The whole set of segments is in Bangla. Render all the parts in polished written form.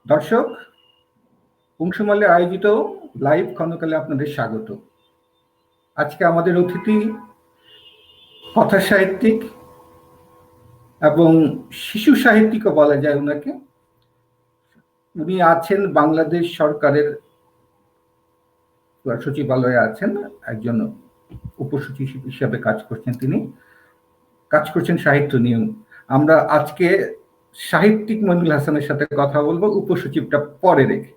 দর্শক, অংশুমালে আয়োজিত লাইভ ক্ষণকালে আপনাদের স্বাগত। আজকে আমাদের অতিথি কথা সাহিত্যিক এবং শিশু সাহিত্যিকও বলা যায় ওনাকে। উনি আছেন বাংলাদেশ সরকারের সচিবালয়ে আছেন, একজন উপসচিব হিসাবে কাজ করছেন। তিনি কাজ করছেন সাহিত্য নিয়ে। আমরা আজকে সাহিত্যিক মনিরুল হাসানের সাথে কথা বলবো, উপসচিবটা পরে রেখে।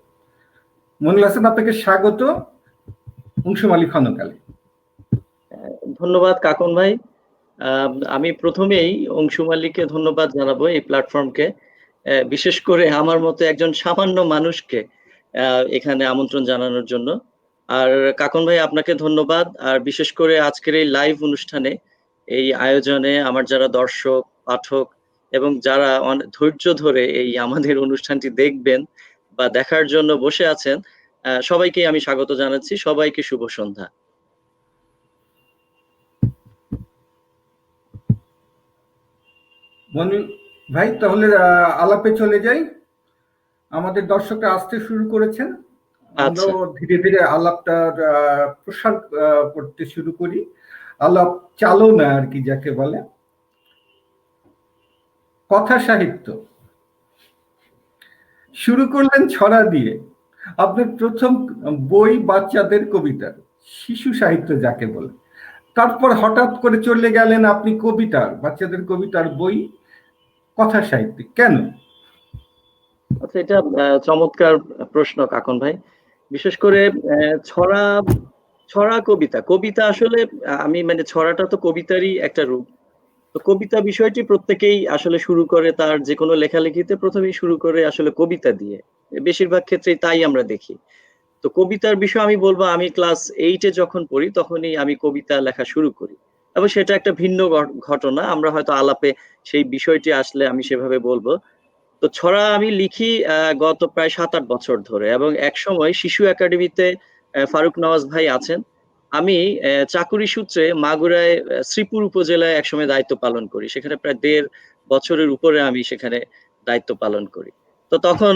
মনিরুল হাসান, আপনাকে স্বাগত অংশুমালী ক্ষণকালে। ধন্যবাদ কাকন ভাই। আমি প্রথমেই অংশুমালীকে ধন্যবাদ জানাবো এই প্ল্যাটফর্মকে, বিশেষ করে আমার মতো একজন সামান্য মানুষকে এখানে আমন্ত্রণ জানানোর জন্য। আর কাকন ভাই, আপনাকে ধন্যবাদ। আর বিশেষ করে আজকের এই লাইভ অনুষ্ঠানে, এই আয়োজনে আমার যারা দর্শক, পাঠক এবং যারা ধৈর্য ধরে এই আমাদের অনুষ্ঠানটি দেখবেন বা দেখার জন্য বসে আছেন, সবাইকে আমি স্বাগত জানাচ্ছি। সবাইকে শুভ সন্ধ্যা। মনিরুল ভাই, তাহলে আলাপে চলে যাই। আমাদের দর্শকরা আসতে শুরু করেছেন, আমরাও ধীরে ধীরে আলাপটা প্রসার করতে শুরু করি। আলাপ চালনা আর কি যাকে বলে। কথা সাহিত্য শুরু করলেন ছড়া দিয়ে। আপনার প্রথম বই বাচ্চাদের কবিতা, শিশু সাহিত্য যাকে বলে। তারপর হঠাৎ করে চলে গেলেন আপনি কবিতার, বাচ্চাদের কবিতার বই, কথা সাহিত্য, কেন? আচ্ছা, এটা চমৎকার প্রশ্ন কাকন ভাই। বিশেষ করে ছড়া ছড়া কবিতা কবিতা আসলে আমি মানে ছড়াটা তো কবিতারই একটা রূপ। তো কবিতা বিষয়টি প্রত্যেকেই আসলে শুরু করে তার যে কোনো লেখালেখিতে প্রথমেই শুরু করে আসলে কবিতা দিয়ে, বেশিরভাগ ক্ষেত্রেই তাই আমরা দেখি। তো কবিতার বিষয় আমি বলবো, আমি ক্লাস 8-এ যখন পড়ি তখনই আমি কবিতা লেখা শুরু করি, এবং সেটা একটা ভিন্ন ঘটনা। আমরা হয়তো আলাপে সেই বিষয়টি আসলে আমি সেভাবে বলবো। তো ছড়া আমি লিখি গত প্রায় 7-8 বছর ধরে, এবং এক সময় শিশু একাডেমিতে ফারুক নওয়াজ ভাই আছেন। আমি চাকুরি সূত্রে মাগুরায় শ্রীপুর উপজেলায় একসময় দায়িত্ব পালন করি। সেখানে প্রায় 1.5 বছরের উপরে আমি সেখানে দায়িত্ব পালন করি। তো তখন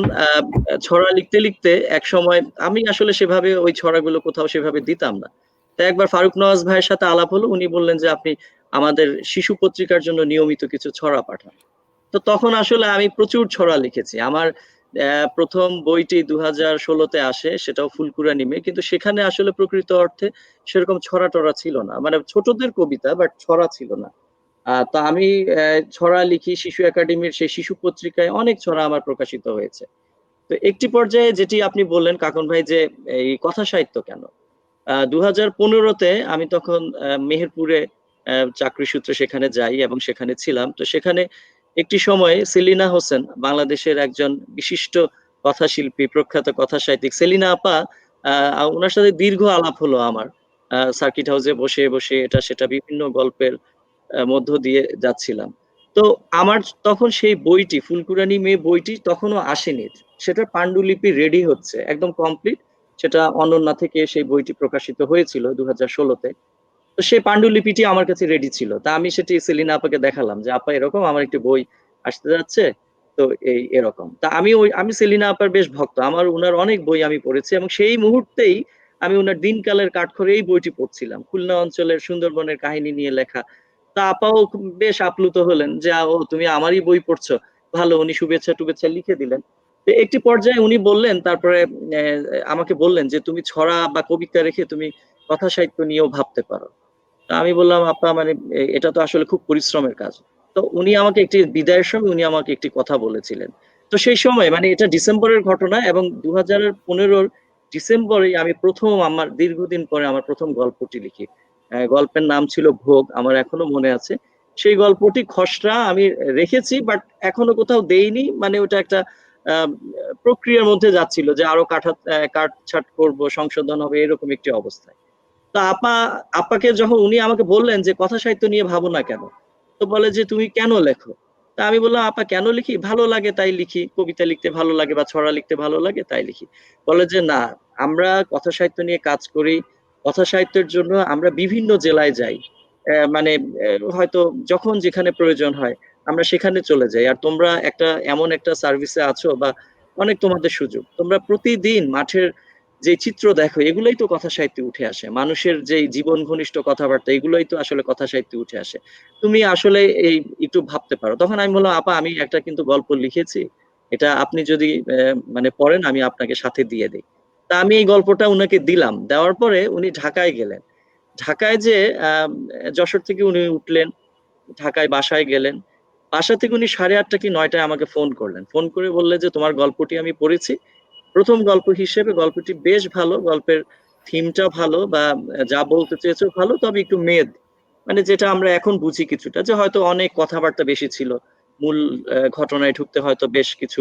ছড়া লিখতে লিখতে এক সময় আমি আসলে সেভাবে ওই ছড়াগুলো কোথাও সেভাবে দিতাম না। তো একবার ফারুক নওয়াজ ভাইয়ের সাথে আলাপ হলো। উনি বললেন যে আপনি আমাদের শিশু পত্রিকার জন্য নিয়মিত কিছু ছড়া পাঠান। তো তখন আসলে আমি প্রচুর ছড়া লিখেছি। আমার প্রথম বইটি 2016-তে আসে, সেটাও ফুলকুড়ানি মেয়ে। কিন্তু সেখানে আসলে প্রকৃত অর্থে সেরকম ছড়া টরা ছিল না, মানে ছোটদের কবিতা, বাট ছড়া ছিল না। তা আমি ছড়া লিখি শিশু একাডেমির সেই শিশু পত্রিকায়, অনেক ছড়া আমার প্রকাশিত হয়েছে। তো একটি পর্যায়ে যেটি আপনি বললেন কাকন ভাই, যে এই কথা সাহিত্য কেন, 2015-তে আমি তখন মেহেরপুরে চাকরি সূত্রে সেখানে যাই এবং সেখানে ছিলাম। তো সেখানে একটি সময় সেলিনা হোসেন, বাংলাদেশের একজন বিশিষ্ট কথাশিল্পী, প্রখ্যাত কথা সাহিত্যিক সেলিনা আপা, ওনার সাথে দীর্ঘ আলাপ হলো আমার। সার্কিট হাউসে বসে বসে এটা সেটা বিভিন্ন গল্পের মধ্য দিয়ে যাচ্ছিলাম। তো আমার তখন সেই বইটি, ফুলকুরানি মেয়ে বইটি তখনও আসেনি। সেটার পাণ্ডুলিপি রেডি হচ্ছে, একদম কমপ্লিট। সেটা অনন্যা থেকে সেই বইটি প্রকাশিত হয়েছিল 2016-তে। তো সেই পাণ্ডুলিপিটি আমার কাছে রেডি ছিল। তা আমি সেটি সেলিনা আপাকে দেখালাম যে আপা, এরকম আমার একটি বই আসতে যাচ্ছে। তো এই এরকম। তা আমি সেলিনা আপার বেশ ভক্ত, আমার উনার অনেক বই আমি পড়েছি, এবং সেই মুহূর্তেই আমি উনার দিনকালের কাঠখড়ে এই বইটি পড়ছিলাম, খুলনা অঞ্চলের সুন্দরবনের কাহিনী নিয়ে লেখা। তা আপাও বেশ আপ্লুত হলেন যে ও, তুমি আমারই বই পড়ছো, ভালো। উনি শুভেচ্ছা টুভেচ্ছা লিখে দিলেন। তো একটি পর্যায়ে উনি বললেন, তারপরে আমাকে বললেন যে তুমি ছড়া বা কবিতা রেখে তুমি কথা সাহিত্য নিয়েও ভাবতে পারো। তা আমি বললাম, আপা মানে এটা তো আসলে খুব পরিশ্রমের কাজ। তো উনি আমাকে একটি বিদায়ের সময় উনি আমাকে একটি কথা বলেছিলেন। তো সেই সময়, মানে এটা ডিসেম্বরের ঘটনা, এবং 2015-র ডিসেম্বরে আমি প্রথম, আমার দীর্ঘদিন পরে আমার প্রথম গল্পটি লিখি। গল্পের নাম ছিল ভোগ, আমার এখনো মনে আছে। সেই গল্পটি খসড়া আমি রেখেছি, বাট এখনো কোথাও দেইনি। মানে ওটা একটা আহ, প্রক্রিয়ার মধ্যে যাচ্ছিল, যে আরো কাটছাট করব, সংশোধন হবে, এরকম একটি অবস্থায়। তা আপাকে যখন উনি আমাকে বললেন যে কথা সাহিত্য নিয়ে ভাবো না কেন, তো বলে যে তুমি কেন লেখো। তা আমি বললাম, আপা কেন লিখি, ভালো লাগে তাই লিখি, কবিতা লিখতে ভালো লাগে বা ছড়া লিখতে ভালো লাগে তাই লিখি। বলে যে না, আমরা কথা সাহিত্য নিয়ে কাজ করি, কথা সাহিত্যের জন্য আমরা বিভিন্ন জেলায় যাই। মানে হয়তো যখন যেখানে প্রয়োজন হয় আমরা সেখানে চলে যাই, আর তোমরা একটা এমন একটা সার্ভিসে আছো বা অনেক তোমাদের সুযোগ। তোমরা প্রতিদিন মাঠের যে চিত্র দেখো, এগুলোই তো কথা সাহিত্যে উঠে আসে। মানুষের যে জীবন ঘনিষ্ঠ কথাবার্তা, এগুলোই তো আসলে কথা সাহিত্যে উঠে আসে। তুমি আসলে এই একটু ভাবতে পারো। তখন আমি বললাম, আপা আমি একটা কিন্তু গল্প লিখেছি, এটা আপনি যদি মানে পড়েন আমি আপনাকে সাথে দিয়ে দিই। তা আমি এই গল্পটা উনাকে দিলাম, দেওয়ার পরে উনি ঢাকায় গেলেন। ঢাকায় যে যশোর থেকে উনি উঠলেন, ঢাকায় বাসায় গেলেন। বাসা থেকে উনি 8:30 কি 9টায় আমাকে ফোন করলেন। ফোন করে বললেন যে তোমার গল্পটি আমি পড়েছি। প্রথম গল্প হিসেবে গল্পটি বেশ ভালো, গল্পের থিমটা ভালো, বা যা বলতে চেয়েছো ভালো, তবে একটু মেদ, মানে যেটা আমরা এখন বুঝি কিছুটা, যে হয়তো অনেক কথাবার্তা বেশি ছিল, মূল ঘটনায় ঢুকতে হয়তো বেশ কিছু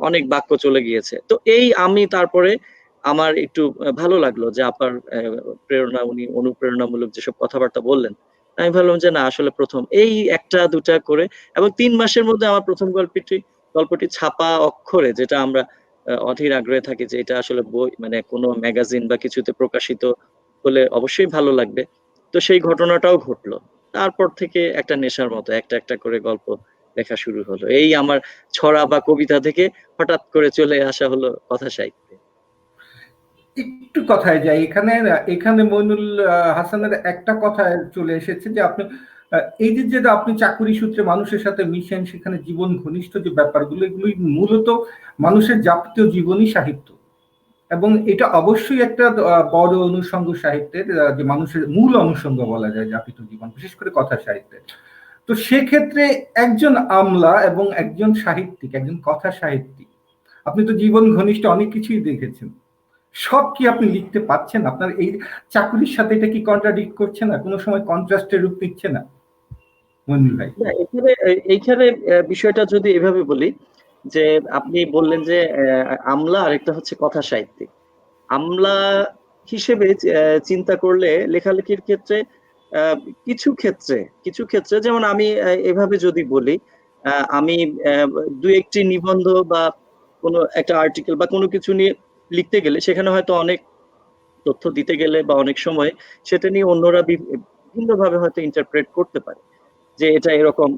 অনেক বাক্য চলে গিয়েছে। তো এই আমি তারপরে আমার একটু ভালো লাগলো যে আপনার প্রেরণা, উনি অনুপ্রেরণামূলক যেসব কথাবার্তা বললেন, আমি ভাবলাম যে না আসলে প্রথম এই একটা দুটা করে, এবং 3 মাসের মধ্যে আমার প্রথম গল্পটি ছাপা অক্ষরে, যেটা আমরা অধীর আগ্রহে থাকি যে এটা আসলে বই মানে কোনো ম্যাগাজিন বা কিছুতে প্রকাশিত হলে অবশ্যই ভালো লাগবে। তো সেই ঘটনাটাও ঘটলো। তারপর থেকে একটা নেশার মতো একটা একটা করে গল্প লেখা শুরু হলো। এই আমার ছড়া বা কবিতা থেকে হঠাৎ করে চলে আসা হলো কথা সাহিত্যে। একটু কথায় যাই, এখানে এখানে মইনুল হাসানের একটা কথায় চলে এসেছে যে আপনি এই যে যেটা আপনি চাকুরি সূত্রে মানুষের সাথে মিশেন, সেখানে জীবন ঘনিষ্ঠ যে ব্যাপারগুলো, এগুলোই মূলত মানুষের যাবতীয় জীবনই সাহিত্য। এবং এটা অবশ্যই একটা বড় অনুষঙ্গ সাহিত্যের, যে মানুষের মূল অনুষঙ্গ বলা যায় যাপিত জীবন, বিশেষ করে কথা সাহিত্যের। তো সেক্ষেত্রে একজন আমলা এবং একজন সাহিত্যিক, একজন কথা সাহিত্যিক, আপনি তো জীবন ঘনিষ্ঠ অনেক কিছুই দেখেছেন, সব কি আপনি লিখতে পাচ্ছেন? আপনার এই চাকরির সাথে এটা কি কন্ট্রাডিক্ট করছে না, কোনো সময় কন্ট্রাস্টের রূপ নিচ্ছে না মনির ভাই? না, এখানে এইখানে বিষয়টা যদি এভাবে বলি, যে আপনি বললেন যে আমলা আর একটা হচ্ছে কথা সাহিত্যিক। আমলা হিসেবে চিন্তা করলে লেখালেখির ক্ষেত্রে আহ, কিছু ক্ষেত্রে যেমন আমি এভাবে যদি বলি, আমি আহ, দু একটি নিবন্ধ বা কোনো একটা আর্টিকেল বা কোনো কিছু নিয়ে লিখতে গেলে সেখানে হয়তো অনেক তথ্য দিতে গেলে বা অনেক সময় সেটা নিয়ে অন্যরা ভিন্নভাবে হয়তো ইন্টারপ্রেট করতে পারে, যে এটা এরকম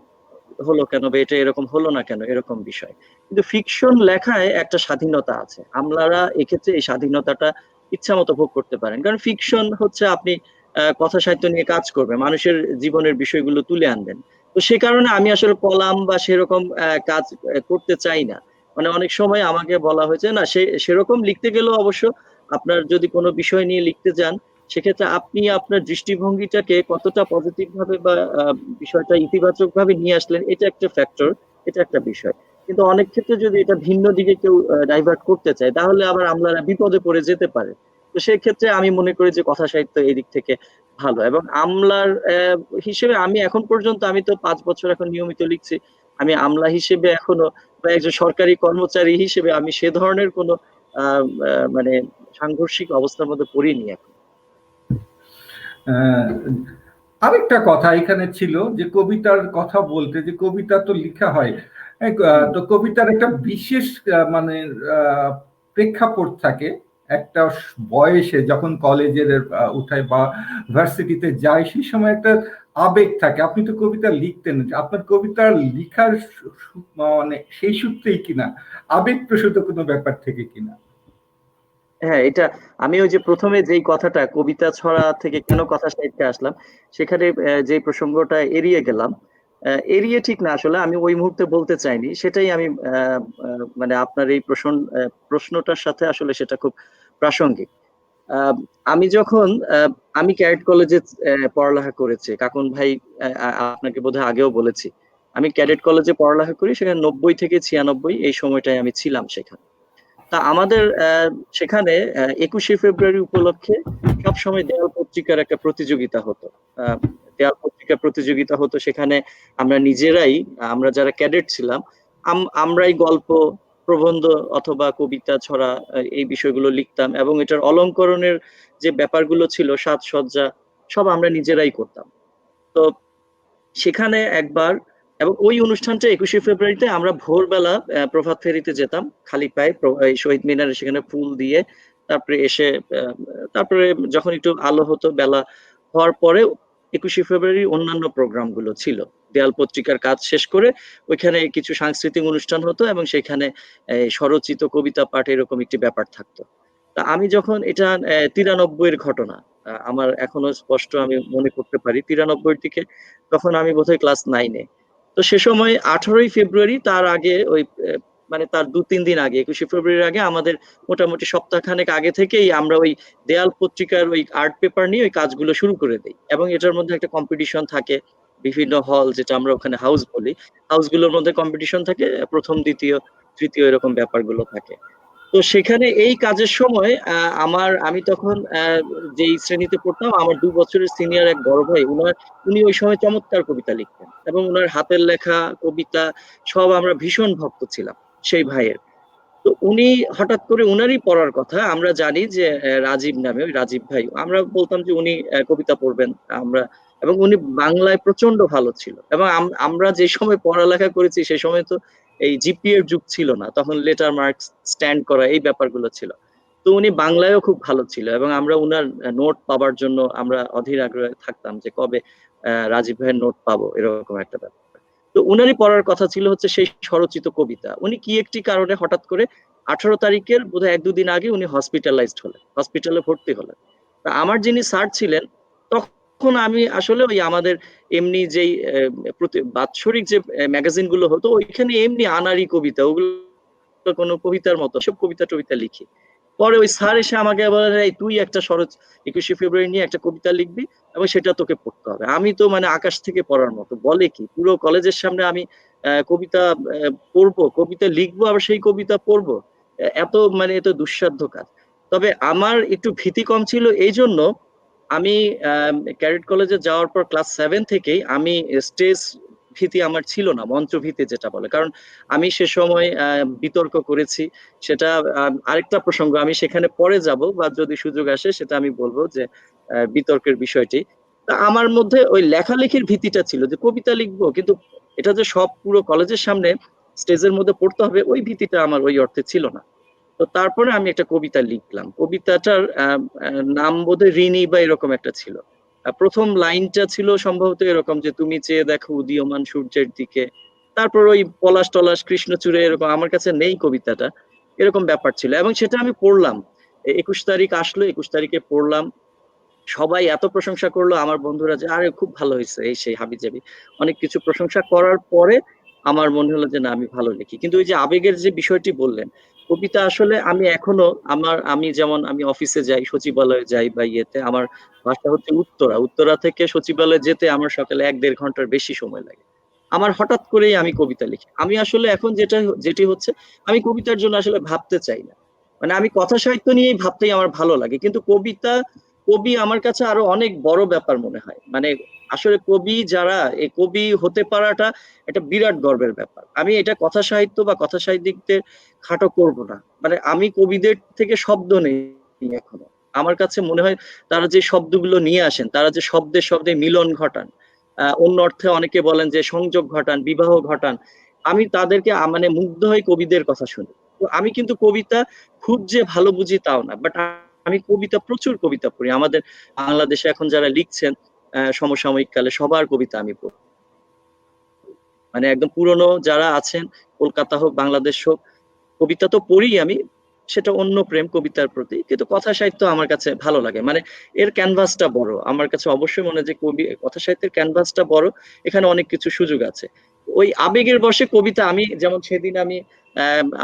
হলো কেন বা এটা এরকম হলো না কেন, এরকম বিষয়। কিন্তু ফিকশন লেখায় একটা স্বাধীনতা আছে, আমলারা এক্ষেত্রে এই স্বাধীনতাটা ইচ্ছা মতো ভোগ করতে পারেন, কারণ ফিকশন হচ্ছে আপনি কথা সাহিত্য নিয়ে কাজ করবে, মানুষের জীবনের বিষয়গুলো তুলে আনবেন। তো সে কারণে আমি আসলে কলাম বা সেরকম কাজ করতে চাই না। মানে অনেক সময় আমাকে বলা হয়েছে না, সেরকম লিখতে গেলেও অবশ্য আপনার যদি কোনো বিষয় নিয়ে লিখতে যান, সেক্ষেত্রে আপনি আপনার দৃষ্টিভঙ্গিটাকে কতটা পজিটিভ ভাবে বা বিষয়টা ইতিবাচক ভাবে নিয়ে আসলেন, এটা একটা ফ্যাক্টর, এটা একটা বিষয়। কিন্তু অনেক ক্ষেত্রে যদি এটা ভিন্ন দিকে কেউ ডাইভার্ট করতে চায়, তাহলে আবার আমরা বিপদে পড়ে যেতে পারে। তো সেই ক্ষেত্রে আমি মনে করি যে কথা সাহিত্য এই দিক থেকে ভালো। এবং আমলার হিসেবে আমি এখন পর্যন্ত, আমি তো 5 বছর এখন নিয়মিত লিখছি, আমি আমলা হিসেবে এখনো বা একজন সরকারি কর্মচারী হিসেবে আমি সে ধরনের কোনো মানে সাংঘর্ষিক অবস্থার মধ্যে পড়িনি এখন। আহ, আরেকটা কথা এখানে ছিল যে কবিতার কথা বলতে, যে কবিতা তো লেখা হয়, তো কবিতার একটা বিশেষ মানে আহ, প্রেক্ষাপট থাকে একটা বয়সে, যখন কলেজের উঠায় বা ভার্সিটিতে যায়, সেই সময় একটা আবেগ থাকে। আপনি তো কবিতা লিখতেন, আপনার কবিতার লিখার মানে সেই সূত্রেই কিনা, আবেগ প্রসূত কোনো ব্যাপার থেকে কিনা? হ্যাঁ, এটা আমি ওই যে প্রথমে যেই কথাটা কবিতা ছড়া থেকে কেন কথা সাহিত্যে আসলাম, সেখানে যে প্রসঙ্গটা এড়িয়ে গেলাম, এড়িয়ে ঠিক না, আসলে আমি ওই মুহূর্তে বলতে চাইনি, সেটাই আমি মানে আপনার এই প্রশ্নটার সাথে আসলে সেটা খুব প্রাসঙ্গিক। আহ, আমি যখন আমি ক্যাডেট কলেজে পড়ালেখা করেছি, কাকুন ভাই আপনাকে বোধহয় আগেও বলেছি, আমি ক্যাডেট কলেজে পড়ালেখা করি, সেখানে 90 থেকে 96 এই সময়টায় আমি ছিলাম সেখানে। তা আমাদের সেখানে 21শে ফেব্রুয়ারি উপলক্ষে সবসময় দেয়াল পত্রিকার একটা প্রতিযোগিতা হতো। আহ, দেয়াল পত্রিকার প্রতিযোগিতা হতো সেখানে, আমরা নিজেরাই, আমরা যারা ক্যাডেট ছিলাম, আমরাই গল্প, প্রবন্ধ অথবা কবিতা ছড়া এই বিষয়গুলো লিখতাম, এবং এটার অলংকরণের যে ব্যাপারগুলো ছিল, সাজসজ্জা, সব আমরা নিজেরাই করতাম। তো সেখানে একবার, এবং ওই অনুষ্ঠানটা 21শে ফেব্রুয়ারিতে আমরা ভোরবেলা প্রভাত ফেরিতে যেতাম খালি পায়ে, এই শহীদ মিনারে সেখানে ফুল দিয়ে, তারপরে এসে তারপরে যখন একটু আলো হতো বেলা হওয়ার পরে 21শে ফেব্রুয়ারি অন্যান্য প্রোগ্রামগুলো ছিল। দেয়াল পত্রিকার কাজ শেষ করে ওইখানে কিছু সাংস্কৃতিক অনুষ্ঠান হতো এবং সেখানে স্বরচিত কবিতা পাঠ এরকম একটি ব্যাপার থাকতো। তা আমি যখন এটা 93 এর ঘটনা, আমার এখনো স্পষ্ট আমি মনে করতে পারি 93 থেকে, তখন আমি বোধহয় ক্লাস 9-এ। তো সে সময় 18ই ফেব্রুয়ারি, তার আগে ওই মানে তার 2-3 দিন আগে 21শে ফেব্রুয়ারির আগে আমাদের মোটামুটি সপ্তাহখানেক আগে থেকেই আমরা ওই দেয়াল পত্রিকার ওই আর্ট পেপার নিয়ে ওই কাজগুলো শুরু করে দেই এবং এটার মধ্যে একটা কম্পিটিশন থাকে। বিভিন্ন হল, যেটা আমরা ওখানে হাউস বলি, হাউসগুলোর মধ্যে কম্পিটিশন থাকে, প্রথম দ্বিতীয় তৃতীয় এরকম ব্যাপারগুলো থাকে। তো সেখানে এই কাজের সময় আমি তখন যেই শ্রেণীতে পড়তাম, আমার 2 বছরের সিনিয়র এক বড় ভাই, উনি ওই সময় চমৎকার কবিতা লিখতেন এবং উনার হাতের লেখা কবিতা সব আমরা ভীষণ ভক্ত ছিলাম সেই ভাইয়ের। তো উনি হঠাৎ করে, উনারই পড়ার কথা, আমরা জানি যে রাজীব নামে, ওই রাজীব ভাই, আমরা বলতাম যে উনি কবিতা পড়বেন। আমরা, এবং উনি বাংলায় প্রচন্ড ভালো ছিল এবং আমরা যে সময় পড়ালেখা করেছি সেই সময় তো এই জিপিএ এর যুগ ছিল না, তখন লেটার মার্কস স্ট্যান্ড করা এই ব্যাপারগুলো ছিল। তো উনি বাংলায়ও খুব ভালো ছিল এবং আমরা উনার নোট পাবার জন্য আমরা অধীর আগ্রহে থাকতাম যে কবে রাজীব ভাইয়ের নোট পাবো, এরকম একটা ব্যাপার। তো উনারই পড়ার কথা ছিল হচ্ছে সেই স্বরচিত কবিতা। উনি কি একটি কারণে হঠাৎ করে 18 তারিখের বোধহয় 1-2 দিন আগে উনি হসপিটালাইজড হলেন, হসপিটালে ভর্তি হলেন। তা আমার যিনি স্যার ছিলেন, তখন আমি আসলে ওই আমাদের এমনি যেই প্রতি বাৎসরিক যে ম্যাগাজিন গুলো হতো, ওইখানে এমনি আনারি কবিতা, ওগুলো কোনো কবিতার মতো সব কবিতা টবিতা লিখি। পরে ওই স্যার এসে আমাকে বলেন, এই তুই একটা 21শে ফেব্রুয়ারি নিয়ে একটা কবিতা লিখবি এবং সেটা তোকে পড়তে হবে। আমি তো মানে আকাশ থেকে পড়ার মতো, বলে কি, পুরো কলেজের সামনে আমি কবিতা পড়বো, কবিতা লিখবো, আবার সেই কবিতা পড়বো, এত মানে এত দুঃসাধ্য কাজ। তবে আমার একটু ভীতি কম ছিল, এই জন্য আমি ক্যাডেট কলেজে যাওয়ার পর ক্লাস 7 থেকেই আমি স্টেজ ভীতি আমার ছিল না, মঞ্চ ভীতি যেটা বলে। কারণ আমি সে সময় বিতর্ক করেছি, সেটা আরেকটা প্রসঙ্গ, আমি সেখানে পরে যাব বা যদি সুযোগ আসে সেটা আমি বলবো যে বিতর্কের বিষয়টি। তা আমার মধ্যে ওই লেখালেখির ভীতিটা ছিল যে কবিতা লিখবো, কিন্তু এটা যে সব পুরো কলেজের সামনে স্টেজের মধ্যে পড়তে হবে, ওই ভীতিটা আমার ওই অর্থে ছিল না। তো তারপরে আমি একটা কবিতা লিখলাম, কবিতাটার নাম বোধহয় ঋণী বা এরকম একটা ছিল। প্রথম লাইনটা ছিল সম্ভবত এরকম যে, তুমি চেয়ে দেখো উদীয়মান সূর্যের দিকে। তারপর ওই পলাশ টলাশ কৃষ্ণচূড়ে, এরকম, আমার কাছে নেই কবিতাটা, এরকম ব্যাপার ছিল এবং সেটা আমি পড়লাম। 21 তারিখ আসলো, 21 তারিখে পড়লাম, সবাই এত প্রশংসা করলো, আমার বন্ধুরা, যে আরে খুব ভালো হয়েছে, এই সেই হাবিজাবি অনেক কিছু প্রশংসা করার পরে আমার মনে হলো যে না, আমি ভালো লিখি। কিন্তু ওই যে আবেগের যে বিষয়টি বললেন, কবিতা আসলে আমি এখনো, আমি যেমন আমি অফিসে যাই, সচিবালয়ে যাই বা ইয়েতে, আমার বাসা হচ্ছে উত্তরা, উত্তরা থেকে সচিবালয়ে যেতে আমার সকালে 1-1.5 ঘন্টার বেশি সময় লাগে। আমার হঠাৎ করেই আমি কবিতা লিখি। আমি আসলে এখন যেটি হচ্ছে, আমি কবিতার জন্য আসলে ভাবতে চাই না, মানে আমি কথা সাহিত্য নিয়েই ভাবতেই আমার ভালো লাগে, কিন্তু কবিতা, কবি আমার কাছে আরো অনেক বড় ব্যাপার মনে হয়। মানে আসলে কবি যারা, এই কবি হতে পারাটা একটা বিরাট গর্বের ব্যাপার। আমি এটা কথা সাহিত্য বা কথা সাহিত্যিকদের খাটো করব না, মানে আমি কবিদের থেকে শব্দ নেই এখনো। আমার কাছে মনে হয় তারা যে শব্দগুলো নিয়ে আসেন, তারা যে শব্দের শব্দে মিলন ঘটান, অন্য অর্থে অনেকে বলেন যে সংযোগ ঘটান, বিবাহ ঘটান, আমি তাদেরকে মানে মুগ্ধ হয়ে কবিদের কথা শুনি। তো আমি কিন্তু কবিতা খুব যে ভালো বুঝি তাও না, বাট আমি কবিতা, প্রচুর কবিতা পড়ি। আমাদের বাংলাদেশে এখন যারা লিখছেন সমসাময়িক কালে, সবার কবিতা আমি পড়ি, মানে একদম পুরনো যারা আছেন, কলকাতা হোক বাংলাদেশ হোক, কবিতা তো পড়ি আমি, সেটা অন্য প্রেম কবিতার প্রতি, কিন্তু কথা সাহিত্য আমার কাছে ভালো লাগে। মানে এর ক্যানভাসটা বড় আমার কাছে, অবশ্যই মনে হয় যে কথা সাহিত্যের ক্যানভাসটা বড়, এখানে অনেক কিছু সুযোগ আছে। ওই আবেগের বশে কবিতা, আমি যেমন সেদিন আমি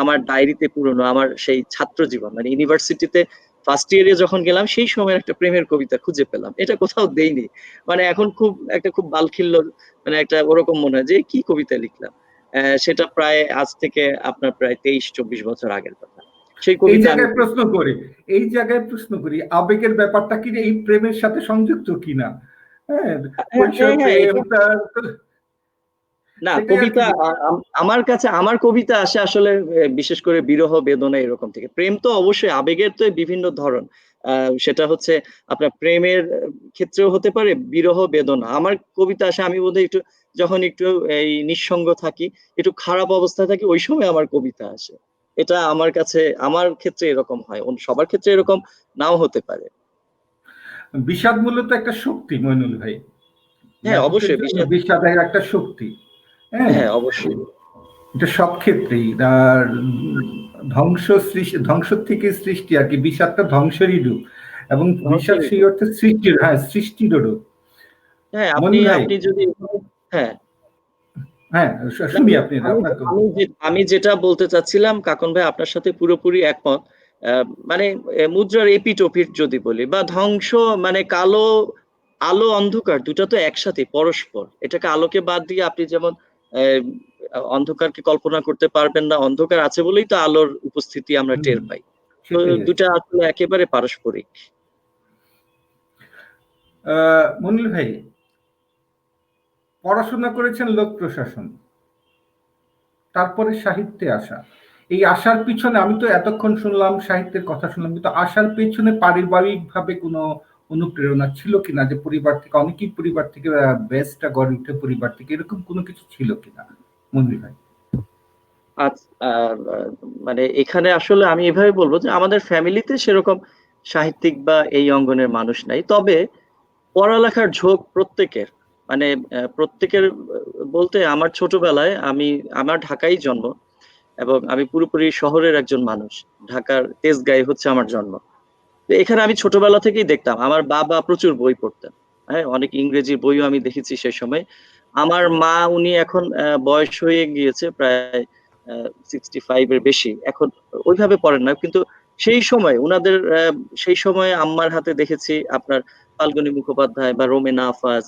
আমার ডায়েরিতে পুরনো আমার সেই ছাত্র জীবন, মানে ইউনিভার্সিটিতে ফার্স্ট ইয়ারে যখন গেলাম, সেই সময় একটা প্রেমের কবিতা খুঁজে পেলাম, এটা কোথাও দেইনি। মানে এখন খুব বালখিল্য, মানে একটা ওরকম মনে হয় যে কি কবিতা লিখলাম। সেটা প্রায় আজ থেকে আপনার প্রায় 23-24 বছর আগের কথা। সেই এই কবিতা আমি জায়গায় প্রশ্ন করি, এই জায়গায় প্রশ্ন করি, আবেগের ব্যাপারটা কি এই প্রেমের সাথে সংযুক্ত কিনা? হ্যাঁ, হ্যাঁ কৈশোর হ্যাঁ হ্যাঁ, প্রেম, এটা না, সেটাই আর কি। কবিতা আমার কাছে, আমার কবিতা আসে আসলে বিশেষ করে বিরহ বেদনা এরকম থেকে। প্রেম তো অবশ্যই, আবেগের তো বিভিন্ন ধরন, সেটা হচ্ছে আপনার প্রেমের ক্ষেত্রেও হতে পারে, বিরহ বেদনা। আমার কবিতা আসে, আমি বোধহয় একটু, যখন একটু এই নিঃসঙ্গ থাকি, একটু খারাপ অবস্থায় থাকি, ওই সময় আমার কবিতা আসে। এটা আমার কাছে, আমার ক্ষেত্রে এরকম হয়, সবার ক্ষেত্রে এরকম নাও হতে পারে। বিষাদ মূলত একটা শক্তি, মইনুল ভাই। হ্যাঁ, লেখকের অবশ্যই জন্য বিষাদ। বিষাদের একটা শক্তি। হ্যাঁ, হ্যাঁ, অবশ্যই। এটা সব ক্ষেত্রেই। আর ধ্বংস থেকে সৃষ্টি আর কি, বিষাদটা ধ্বংসেরই রূপ, এবং বিষাদ ধ্বংসেরই সেই রূপ। অর্থে সৃষ্টির, হ্যাঁ সৃষ্টিরও রূপ। হ্যাঁ, আপনি মনির ভাই, আপনি যদি হ্যাঁ, হ্যাঁ না, শুনি আপনি আমি আপনাকে। আমি যেটা বলতে চাচ্ছিলাম কাকন ভাই, আপনার সাথে পুরোপুরি একমত। মানে মুদ্রার এপিঠ ওপিঠ যদি বলি, বা ধ্বংস, মানে কালো, আলো অন্ধকার দুটা তো একসাথে পরস্পর। এটাকে আলোকে বাদ দিয়ে আপনি যেমন আহ, অন্ধকারকে কল্পনা করতে পারবেন না, অন্ধকার আছে বলেই তো আলোর উপস্থিতি আমরা হুম, টের পাই। তো সেটাই আর দুটা কি। আসলে একেবারে পারস্পরিক। মনির ভাই, পড়াশোনা করেছেন লোক প্রশাসন, তারপরে সাহিত্যে আসা। এই আসার পিছনে, আমি তো এতক্ষণ শুনলাম সাহিত্যের কথা শুনলাম, কিন্তু আসার পেছনে পারিবারিক ভাবে কোনো অনুপ্রেরণা ছিল কিনা, যে পরিবার থেকে, অনেকেই পরিবার থেকে বেসটা গড়ে উঠে পরিবার থেকে, এরকম কোনো কিছু ছিল কিনা মনির ভাই? আচ্ছা, মানে এখানে আসলে আমি এভাবে বলবো যে আমাদের ফ্যামিলিতে সেরকম সাহিত্যিক বা এই অঙ্গনের মানুষ নাই, তবে পড়ালেখার ঝোঁক প্রত্যেকের। মানে প্রত্যেকের বলতে, আমার ছোটবেলায় আমার ঢাকায় জন্ম, এবং আমি পুরোপুরি শহরের একজন মানুষ। ঢাকার তেজগাঁয়ে হচ্ছে আমার জন্ম। তো এখানে আমি ছোটবেলা থেকেই দেখতাম আমার বাবা প্রচুর বই পড়তেন। হ্যাঁ, অনেক ইংরেজি বইও আমি দেখেছি সেই সময়। আমার মা, উনি এখন বয়স হয়ে গিয়েছে প্রায় 65 এর বেশি, এখন ওইভাবে পড়েন না, কিন্তু সেই সময় উনাদের সেই সময় আম্মার হাতে দেখেছি আপনার ফাল্গুনী মুখোপাধ্যায় বা রোমেনা আফাজ,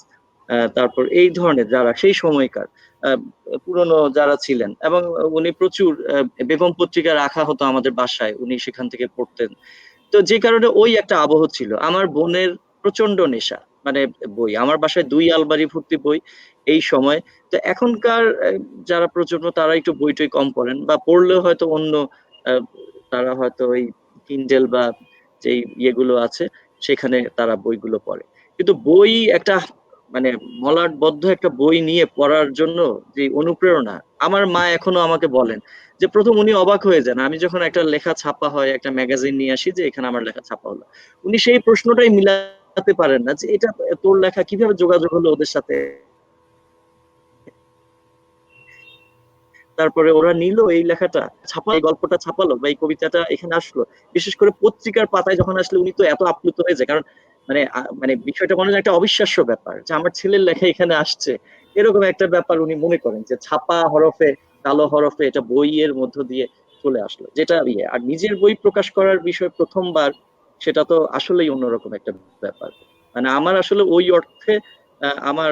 তারপর এই ধরনের যারা সেই সময়কার আহ, পুরনো যারা ছিলেন, এবং উনি প্রচুর বেগম পত্রিকা রাখা হতো আমাদের বাসায়, উনি সেখান থেকে পড়তেন। তো যে কারণে ওই একটা আবহ ছিল। আমার বোনের প্রচন্ড নেশা, মানে বই, আমার বাসায় 2 আলমারি ভর্তি বই এই সময়। তো এখনকার যারা প্রজন্ম তারা একটু বই টই কম পড়েন, বা পড়লেও হয়তো অন্য আহ, তারা হয়তো ওই কিন্ডেল বা যেই ইয়েগুলো আছে সেখানে তারা বইগুলো পড়ে। কিন্তু বই একটা, মানে মলাটবদ্ধ একটা বই নিয়ে পড়ার জন্য যে অনুপ্রেরণা, আমার মা এখনো আমাকে বলেন যে প্রথম উনি অবাক হয়ে যান আমি যখন একটা লেখা ছাপা হয়, একটা ম্যাগাজিন নিয়ে আসি যে এখানে আমার লেখা ছাপা হলো। উনি সেই প্রশ্নটাই মিলাতে পারেন না যে এটা তোর লেখা, কিভাবে যোগাযোগ হলো ওদের সাথে। তারপরে ওরা নিল এই লেখাটা, ছাপালো, এই গল্পটা ছাপালো বা এই কবিতাটা এখানে আসলো। বিশেষ করে পত্রিকার পাতায় যখন আসলে উনি তো এত আপ্লুত হয়ে যায়, কারণ মানে মানে বিষয়টা মনে হয় একটা অবিশ্বাস্য ব্যাপার যে আমার ছেলের লেখা এখানে আসছে। এরকম একটা ব্যাপার উনি মনে করেন যে ছাপা হরফে, কালো হরফে এটা বইয়ের মধ্য দিয়ে চলে আসলো, যেটা ইয়ে। আর নিজের বই প্রকাশ করার বিষয় প্রথমবার, সেটা তো আসলেই অন্যরকম একটা ব্যাপার। মানে আমার আসলে ওই অর্থে আমার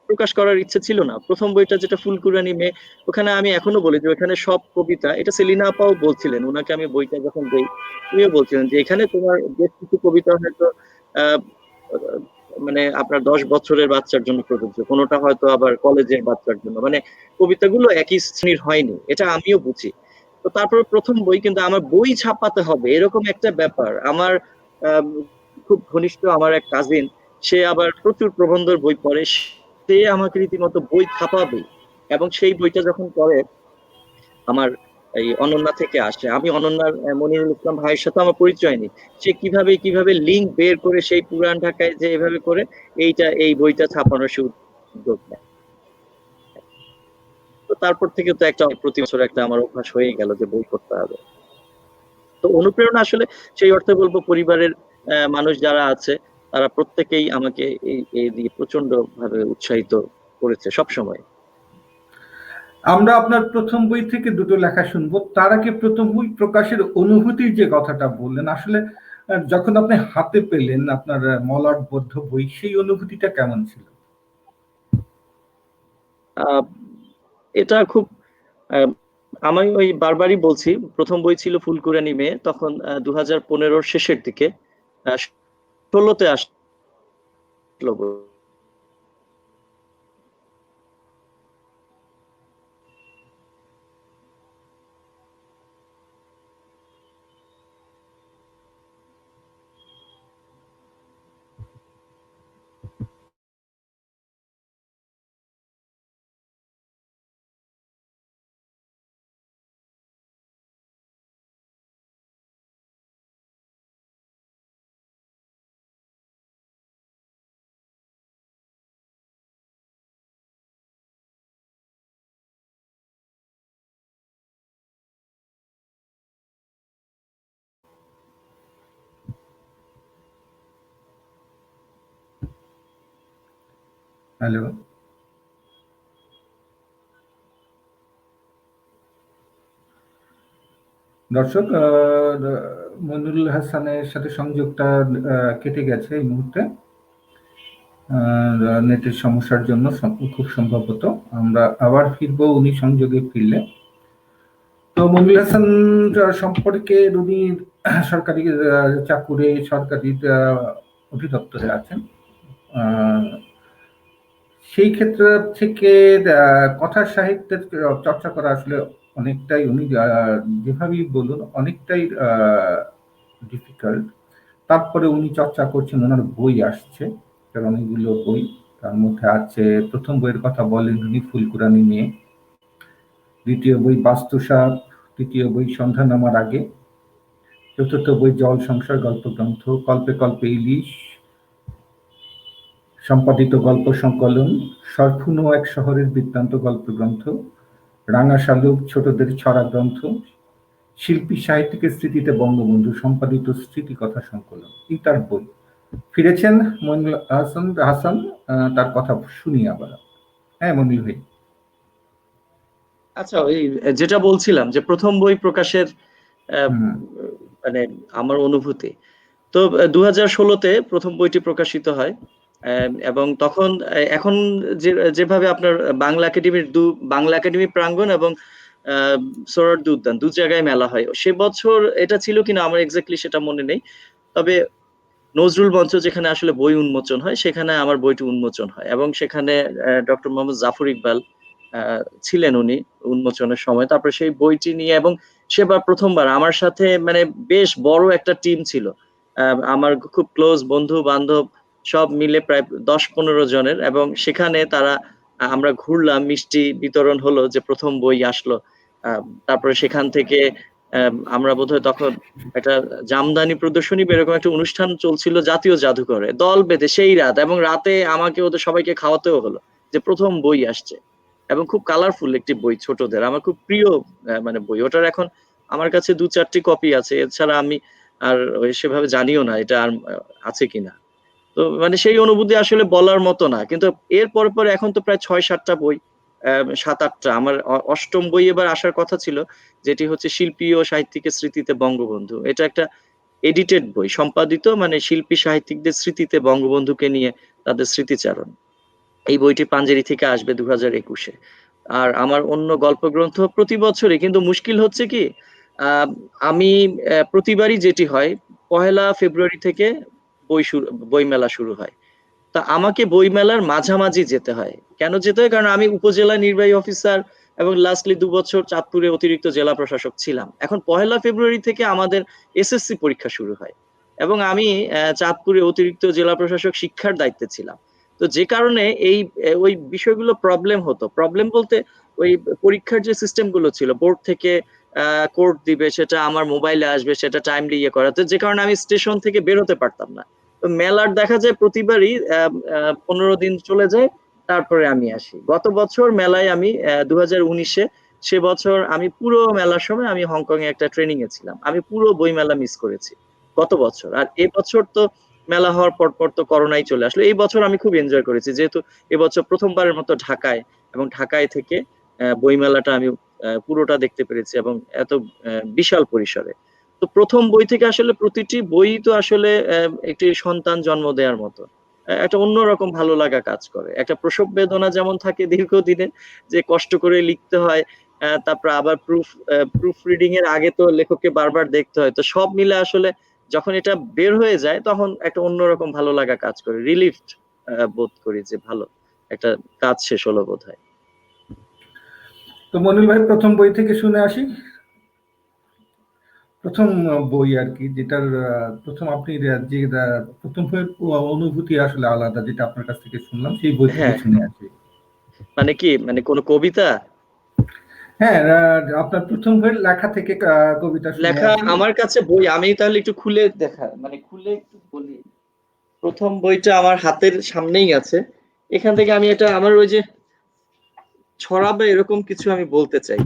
প্রকাশ করার ইচ্ছে ছিল না। প্রথম বইটা যেটা ফুলকুরআনি মেয়ে, ওখানে আমি এখনো বলি যে ওখানে সব কবিতা, এটা সেলিনা আপাও বলছিলেন, ওনাকে আমি বইটা যখন দেই উনিও বলছিলেন যে এখানে তোমার বেশ কিছু কবিতা হয়তো আহ আহ, মানে আপনার 10 বছরের বাচ্চার জন্য প্রযোজ্য, কোনোটা হয়তো আবার কলেজের বাচ্চার জন্য, মানে কবিতাগুলো একই শ্রেণীর হয়নি, এটা আমিও বুঝি। তো তারপর প্রথম বই, কিন্তু আমার বই ছাপাতে হবে এরকম একটা ব্যাপার আমার। আম, খুব ঘনিষ্ঠ আমার এক কাজিন, সে আবার প্রচুর প্রবন্ধের বই পড়ে, সে আমাকে রীতিমতো বই ছাপাবে। এবং সেই বইটা যখন পড়ে, আমার এই অনন্যা থেকে আসে, আমি অনন্যার মনিরুল ইসলাম ভাইয়ের সাথে আমার পরিচয় নেই, সে কিভাবে কিভাবে লিঙ্ক বের করে সেই পুরান ঢাকায় যে এভাবে করে এই বইটা ছাপানোর সে উদ্যোগ নেয়। তো তারপর থেকে তো একটা প্রতি বছর একটা আমার অভ্যাস হয়ে গেল যে বই করতে হবে। তো অনুপ্রেরণা আসলে সেই অর্থে বলবো পরিবারের মানুষ যারা আছে তারা প্রত্যেকেই আমাকে এই দিকে প্রচন্ড ভাবে উৎসাহিত করেছে সব সময়। আমরা আপনার প্রথম বই থেকে দুটো লেখা শুনবো, তার আগে প্রথম বই প্রকাশের অনুভূতির যে কথাটা বললেন, আসলে যখন আপনি হাতে পেলেন আপনার মলাটবদ্ধ বই, সেই অনুভূতিটা কেমন ছিল? আহ এটা খুব আহ, আমি ওই বারবারই বলছি, প্রথম বই ছিল ফুলকুরানি মেয়ে, তখন 2015-র শেষের দিকে, 16-তে আসলো বই। হ্যালো, দর্শক, মনিরুল হাসানের সাথে সংযোগটা কেটে গেছে এই মুহূর্তে নেটের সমস্যার জন্য, খুব সম্ভবত। আমরা আবার ফিরবো উনি সংযোগে ফিরলে। তো মনিরুল হাসান সম্পর্কে উনি সরকারি চাকুরে, সরকারি অধিদপ্তরে আছেন। সেই ক্ষেত্র থেকে কথার সাহিত্যের চর্চা করা আসলে অনেকটাই, উনি যেভাবেই বলুন, অনেকটাই ডিফিকাল্ট। তারপরে উনি চর্চা করছেন, ওনার বই আসছে, তার অনেকগুলো বই। তার মধ্যে আছে, প্রথম বইয়ের কথা বলেন উনি ফুলকুরানি নিয়ে, দ্বিতীয় বই বাস্তুসাপ, তৃতীয় বই সন্ধ্যা নামার আগে, চতুর্থ বই জল সংসার গল্পগ্রন্থ, কল্পে কল্পে ইলিশ, সম্পাদিত গল্প সংকলন, সরফুনো এক শহরের বৃত্তান্ত গল্পগ্রন্থ, রাঙা শালুক ছোটদের ছড়া গ্রন্থ, শিল্পী সাহিত্যিকের স্মৃতিতে বঙ্গবন্ধু সম্পাদিত স্মৃতিকথা সংকলন, এই তার বই। ফিরেছেন মনিরুল হাসান, তার কথা শুনি আবার। হ্যাঁ মনির ভাই। আচ্ছা, ওই যেটা বলছিলাম যে প্রথম বই প্রকাশের আহ, হুম। মানে আমার অনুভূতি তো 2016-তে প্রথম বইটি প্রকাশিত হয়। এবং তখন এখন যেভাবে আপনার বাংলা একাডেমি প্রাঙ্গণ এবং সোহরাওয়ার্দী উদ্যান দু জায়গায় মেলা হয়, সে বছর এটা ছিল কিনা আমার এক্স্যাক্টলি সেটা মনে নেই। তবে নজরুল মঞ্চ যেখানে আসলে বই উন্মোচন হয়, সেখানে আমার বইটি উন্মোচন হয় এবং সেখানে ডক্টর মোহাম্মদ জাফর ইকবাল ছিলেন উনি উন্মোচনের সময়। তারপরে সেই বইটি নিয়ে, এবং সেবার প্রথমবার আমার সাথে মানে বেশ বড় একটা টিম ছিল, আমার খুব ক্লোজ বন্ধু বান্ধব সব মিলে প্রায় 10-15 জনের, এবং সেখানে আমরা ঘুরলাম, মিষ্টি বিতরণ হলো যে প্রথম বই আসলো। তারপরে সেখান থেকে আমরা বোধহয় তখন একটা জামদানি প্রদর্শনী বা এরকম একটা অনুষ্ঠান চলছিল জাতীয় জাদুঘরে, দল বেঁধে সেই রাত, এবং রাতে আমাকে ওদের সবাইকে খাওয়াতেও হলো যে প্রথম বই আসছে। এবং খুব কালারফুল একটি বই, ছোটদের, আমার খুব প্রিয় মানে বই ওটার। এখন আমার কাছে 2-4টি কপি আছে, এছাড়া আমি আর সেভাবে জানিও না এটা আর আছে কিনা। তো মানে সেই অনুভূতি আসলে বলার মতো না। কিন্তু এর পর এখন তো প্রায় 6-7টা বই, 7-8টা। আমার অষ্টম বই এবার আসার কথা ছিল, যেটি হচ্ছে শিল্পী ও সাহিত্যিকের স্মৃতিতে বঙ্গবন্ধু। এটা একটা এডিটেড বই, সম্পাদিত, মানে শিল্পী সাহিত্যিকদের স্মৃতিতে বঙ্গবন্ধুকে নিয়ে তাদের স্মৃতিচারণ। এই বইটি পাঞ্জেরি থেকে আসবে 2021-এ। আর আমার অন্য গল্পগ্রন্থ প্রতি বছরই, কিন্তু মুশকিল হচ্ছে কি, আহ, আমি প্রতিবারই যেটি হয়, 1 ফেব্রুয়ারি থেকে বইমেলা শুরু হয়। তা আমাকে বইমেলার মাঝামাঝি যেতে হয়। কেন যেতে হয়? কারণ আমি উপজেলা নির্বাহী অফিসার এবং লাস্টলি 2 বছর চাঁদপুরে অতিরিক্ত জেলা প্রশাসক ছিলাম। এখন 1 ফেব্রুয়ারি থেকে আমাদের এসএসসি পরীক্ষা শুরু হয়, এবং আমি চাঁদপুরে অতিরিক্ত জেলা প্রশাসক শিক্ষার দায়িত্বে ছিলাম। তো যে কারণে ওই বিষয়গুলো প্রবলেম হতো। প্রবলেম বলতে, ওই পরীক্ষার যে সিস্টেম গুলো ছিল, বোর্ড থেকে কোড দিবে, সেটা আমার মোবাইলে আসবে, সেটা টাইমলি ইয়ে করাতে, যে কারণে আমি স্টেশন থেকে বের হতে পারতাম না। তো মেলার দেখা যায় প্রতিবারই 15 দিন চলে যায়, তারপরে আমি আসি। গত বছর মেলায় আমি 2019-এ, সে বছর আমি পুরো মেলার সময় আমি হংকং এ একটা ট্রেনিং এ ছিলাম, আমি পুরো বই মেলা মিস করেছি গত বছর। আর এবছর তো মেলা হওয়ার পর তো করোনাই চলে আসলো। এই বছর আমি খুব এনজয় করেছি, যেহেতু এবছর প্রথমবারের মতো ঢাকায়, এবং ঢাকায় থেকে বই মেলাটা আমি পুরোটা দেখতে পেরেছি, এবং এত বিশাল পরিসরে। তো প্রথম বই থেকে আসলে প্রতিটি বই তো আসলে একটি সন্তান জন্ম দেওয়ার মতো। একটা অন্যরকম ভালো লাগা কাজ করে, একটা প্রসব বেদনা যেমন থাকে দীর্ঘদিনের, যে কষ্ট করে লিখতে হয়, তারপর আবার প্রুফ রিডিং এর আগে তো লেখককে বারবার দেখতে হয়। তো সব মিলে আসলে যখন এটা বের হয়ে যায়, তখন একটা অন্যরকম ভালো লাগা কাজ করে, রিলিফড বোধ করি যে ভালো একটা কাজ শেষ হলো বোধহয়। তো মনির ভাই, প্রথম বই থেকে শুনে আসি। প্রথম বই আর কি, যেটার প্রথম আপনি যে প্রথম বইয়ের অনুভূতি আসলে আলাদা, যেটা আপনার কাছ থেকে শুনলাম, সেই বই থেকে হ্যাঁ, শুনে আসি। মানে কি, মানে কোন কবিতা হ্যাঁ, আপনার প্রথম বইয়ের লেখা থেকে কবিতা শুনে লেখা? আসি। আমার কাছে বই, আমি তাহলে একটু খুলে মানে খুলে একটু বলি। প্রথম বইটা আমার হাতের সামনেই আছে। এখান থেকে আমি এটা আমার ওই যে ছড়া বা এরকম কিছু আমি বলতে চাই।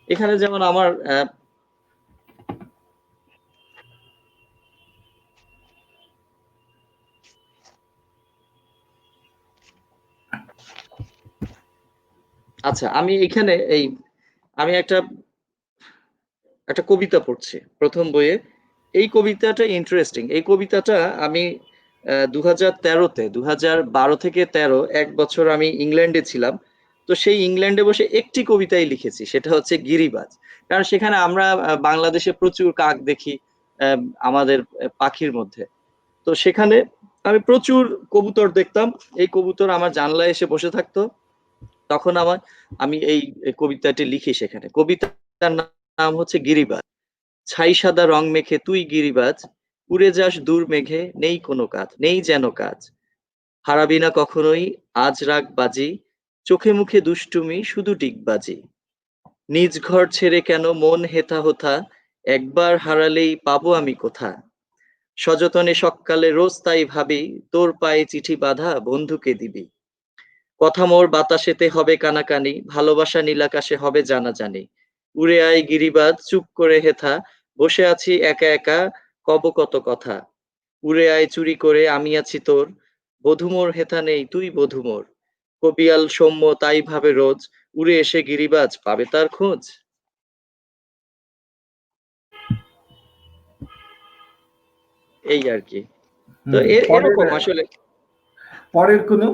এখানে যেমন আমার আহ, আচ্ছা, আমি এখানে আমি একটা কবিতা পড়ছি প্রথম বইয়ে। এই কবিতাটা ইন্টারেস্টিং। এই কবিতাটা আমি 2013-তে 2012 থেকে 13 এক বছর আমি ইংল্যান্ডে ছিলাম। তো সেই ইংল্যান্ডে বসে একটি কবিতাই লিখেছি, সেটা হচ্ছে গিরিবাজ। কারণ সেখানে আমরা বাংলাদেশে প্রচুর কাক দেখি আমাদের পাখির মধ্যে। তো সেখানে আমি প্রচুর কবুতর দেখতাম। এই কবুতর আমার জানলায় এসে বসে থাকতো। তখন আমি এই কবিতাটি লিখি সেখানে। কবিতার নাম হচ্ছে গিরিবাজ। ছাই সাদা রং মেখে তুই গিরিবাজ, উড়ে যাস দূর মেঘে, নেই কোনো কাজ, নেই যেন কাজ। হারাবি না কখনোই আজ রাগ বাজি, চোখে মুখে দুষ্টুমি শুধু ডিগবাজি। নিজ ঘর ছেড়ে কেন মন হেথা হোথা, একবার হারালেই পাবো আমি কোথা। সযতনে সকালে রোজ তাই ভাবি, তোর পায়ে চিঠি বাঁধা বন্ধুকে দিবি। কথা মোর বাতাসেতে হবে কানাকানি, ভালোবাসা নীলাকাশে হবে জানাজানি। উড়ে আয় গিরিবাজ চুপ করে হেথা, বসে আছি একা একা কব কত কথা। উড়ে আয় চুরি করে আমি আছি তোর, বধূ মোর হেথা নেই তুই বধূ মোর। কবিয়াল সৌম্য তাই ভাবে রোজ, উড়ে এসে গিরিবাজ পাবে তার খোঁজ। এই আর কি। তো পরের এরকম আসলে পরের কোনো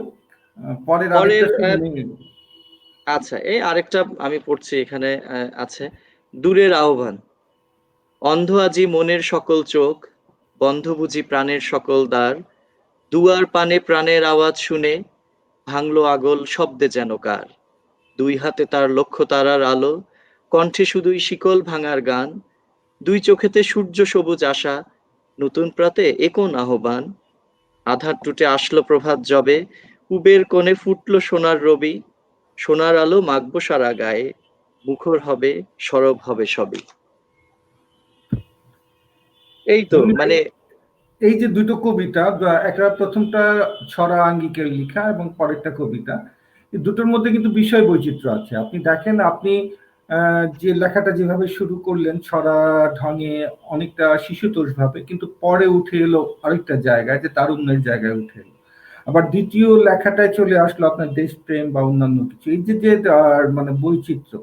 পরের আরেকটা পরের শুনে নিই। আচ্ছা, এই আরেকটা আমি পড়ছি এখানে আছে। দূরের আহ্বান। অন্ধ আজি মনের সকল চোখ, বন্ধ বুঝি প্রাণের সকল দ্বার। দুয়ার পানে প্রাণের আওয়াজ শুনে, ভাঙলো আগল শব্দে যেন কার। দুই হাতে তার লক্ষ্য তারার আলো, কণ্ঠে শুধুই শিকল ভাঙার গান। দুই চোখেতে সূর্য সবুজ আশা, নতুন প্রাতে এ কোন আহ্বান। আধার টুটে আসলো প্রভাত যবে, পূবের কোণে ফুটলো সোনার রবি। সোনার আলো মাখবো সারা গায়ে, মুখর হবে সরব হবে সবই। এই তো মনি ভাই, মানে এই যে দুটো কবিতা, একটা প্রথমটা ছড়া আঙ্গিকের লেখা এবং পরেরটা কবিতা, এই দুটোর মধ্যে কিন্তু বিষয় বৈচিত্র্য আছে। আপনি দেখেন, আপনি যে লেখাটা যেভাবে শুরু করলেন ছড়া ঢঙে, অনেকটা শিশুতোষ ভাবে, কিন্তু পরে উঠে এলো আরেকটা জায়গায়, যে তারুণ্যের জায়গায় উঠে এলো। আবার দ্বিতীয় লেখাটায় চলে আসলো আপনার দেশপ্রেম বা অন্যান্য কিছু। এই যে যে মানে বৈচিত্র্য,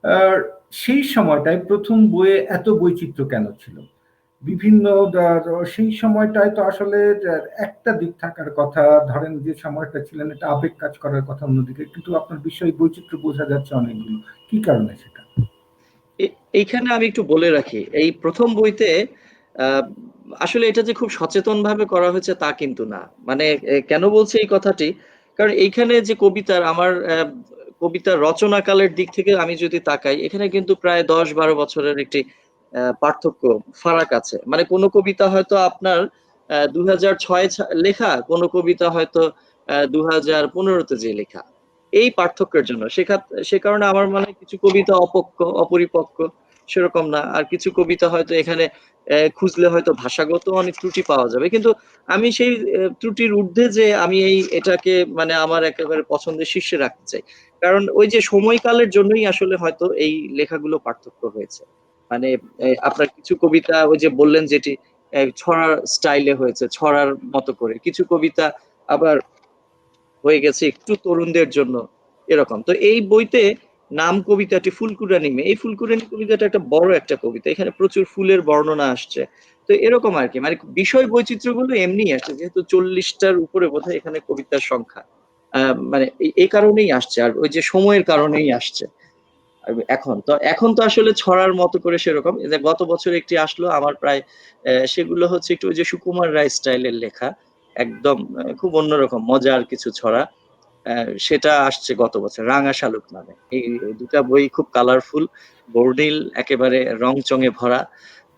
আহ, সেই সময়টায় প্রথম বইয়ে এত বৈচিত্র্য কেন ছিল? বিভিন্ন সেই সময়টায় তো আসলে একটা দিক থাকার কথা, ধরেন যে সময়টা ছিলেন এটা আবেগ কাজ করার কথা অন্যদিকে, কিন্তু আপনার বিষয় বৈচিত্র্য বোঝা যাচ্ছে অনেকগুলো। কি কারণে সেটা? এইখানে আমি একটু বলে রাখি, এই প্রথম বইতে আহ, আসলে এটা যে খুব সচেতন ভাবে করা হয়েছে তা কিন্তু না। মানে কেন বলছি এই কথাটি, কারণ এইখানে যে কবিতার রচনাকালের দিক থেকে আমি যদি তাকাই, এখানে কিন্তু প্রায় 10-12 বছরের একটি পার্থক্য, ফারাক আছে। মানে কোনো কবিতা হয়তো আপনার 2006 লেখা, কোনো কবিতা হয়তো 2015-তে যে লেখা। এই পার্থক্যের জন্য সে কারণে আমার মনে হয় কিছু কবিতা অপরিপক্ক সেরকম না, আর কিছু কবিতা হয়তো এখানে খুঁজলে হয়তো ভাষাগত অনেক ত্রুটি পাওয়া যাবে। কিন্তু আমি সেই ত্রুটির ঊর্ধ্বে যে আমি এটাকে মানে আমার একেবারে পছন্দের শীর্ষে রাখতে চাই। কারণ ওই যে সময়কালের জন্যই আসলে হয়তো এই লেখাগুলো পার্থক্য হয়েছে। মানে আপনার কিছু কবিতা ওই যে বললেন যেটি ছড়ার স্টাইলে হয়েছে, ছড়ার মতো করে। কিছু কবিতা আবার হয়ে গেছে একটু তরুণদের জন্য, এরকম। তো এই বইতে নাম কবিতাটি ফুলকুরানি মেয়ে, এই ফুলকুরানি কবিতাটা একটা বড় একটা কবিতা, এখানে প্রচুর ফুলের বর্ণনা আসছে। তো এরকম আর কি, মানে বিষয় বৈচিত্র্য গুলো এমনি আসছে, যেহেতু 40টার উপরে বোধহয় এখানে কবিতার সংখ্যা। মানে এই কারণেই আসছে, আর ওই যে সময়ের কারণেই আসছে। আর এখন তো আসলে ছড়ার মতো করে সেরকম, এই যে গত বছর একটি আসলো আমার প্রায় সেগুলো হচ্ছে একটু ওই যে সুকুমার রায় স্টাইলের লেখা, একদম খুব অন্যরকম মজার কিছু ছড়া। সেটা আসছে গত বছর, রাঙা শালুক নামে। এই দুটা বই খুব কালারফুল, বর্ণিল, একেবারে রং চঙে ভরা।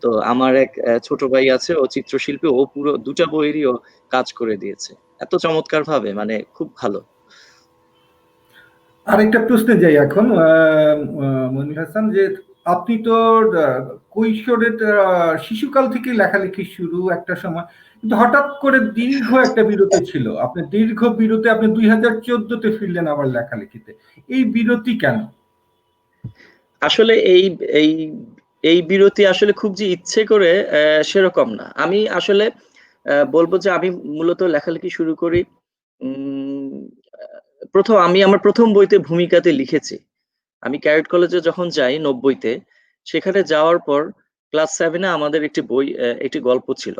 তো আমার এক ছোট ভাই আছে, ও চিত্রশিল্পী, ও পুরো দুটা বইয়েরই ও কাজ করে দিয়েছে এত চমৎকার ভাবে, মানে খুব ভালো। আরেকটা প্রশ্নে যাই এখন, মনির হাসান, যে আপনি তো কৈশোরের শিশুকাল থেকে লেখালেখি শুরু একটা সময়, কিন্তু হঠাৎ করে দীর্ঘ একটা বিরতি ছিল। আপনি দীর্ঘ বিরতি, আপনি 2014-তে ফিরলেন আবার লেখালেখিতে। এই বিরতি কেন? আসলে এই এই বিরতি আসলে খুব যে ইচ্ছে করে সেরকম না। আমি আসলে বলবো যে আমি মূলত লেখালেখি শুরু করি উম আমি আমার প্রথম বইতে ভূমিকাতে লিখেছি। আমি ক্যাডেট কলেজে যখন যাই 90-তে, সেখানে যাওয়ার পর ক্লাস 7 এ আমাদের একটি বই, একটি গল্প ছিল।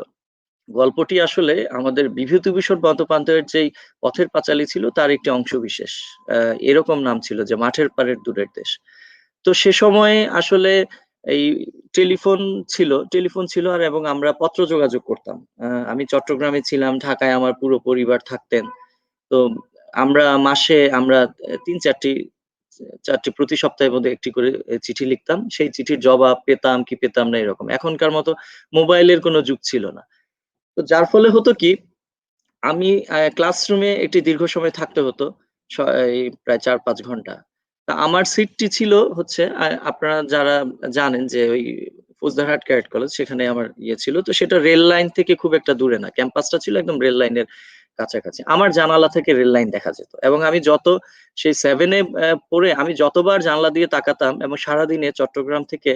গল্পটি আসলে আমাদের বিভূতিভূষণ বন্দ্যোপাধ্যায়ের যেই পথের পাঁচালী ছিল তার একটি অংশবিশেষ। এরকম নাম ছিল যে মাঠের পাড়ের দূরের দেশ। তো সে সময়ে আসলে এই টেলিফোন ছিল আর এবং আমরা পত্র যোগাযোগ করতাম। আমি চট্টগ্রামে ছিলাম, ঢাকায় আমার পুরো পরিবার থাকতেন। তো আমরা ৩-৪টি প্রতি সপ্তাহের মধ্যে একটি করে চিঠি লিখতাম। সেই চিঠির জবাব পেতাম কি পেতাম না এরকম। এখনকার মতো মোবাইলের কোনো যুগ ছিল না। তো যার ফলে হতো কি, আমি ক্লাসরুমে একটি দীর্ঘ সময় থাকতে হতো। স এই প্রায় ৪-৫ ঘন্টা। তা আমার সিটটি ছিল হচ্ছে, আপনারা যারা জানেন যে ওই ফৌজদারহাট ক্যাডেট কলেজ, সেখানে আমার ইয়ে ছিল। তো সেটা রেল লাইন থেকে খুব একটা দূরে না। ক্যাম্পাসটা ছিল একদম রেল লাইনের কাছাকাছি। আমার জানালা থেকে রেল লাইন দেখা যেত। এবং আমি সেই 7 এ পড়ে আমি যতবার জানালা দিয়ে তাকাতাম এবং সারাদিনে চট্টগ্রাম থেকে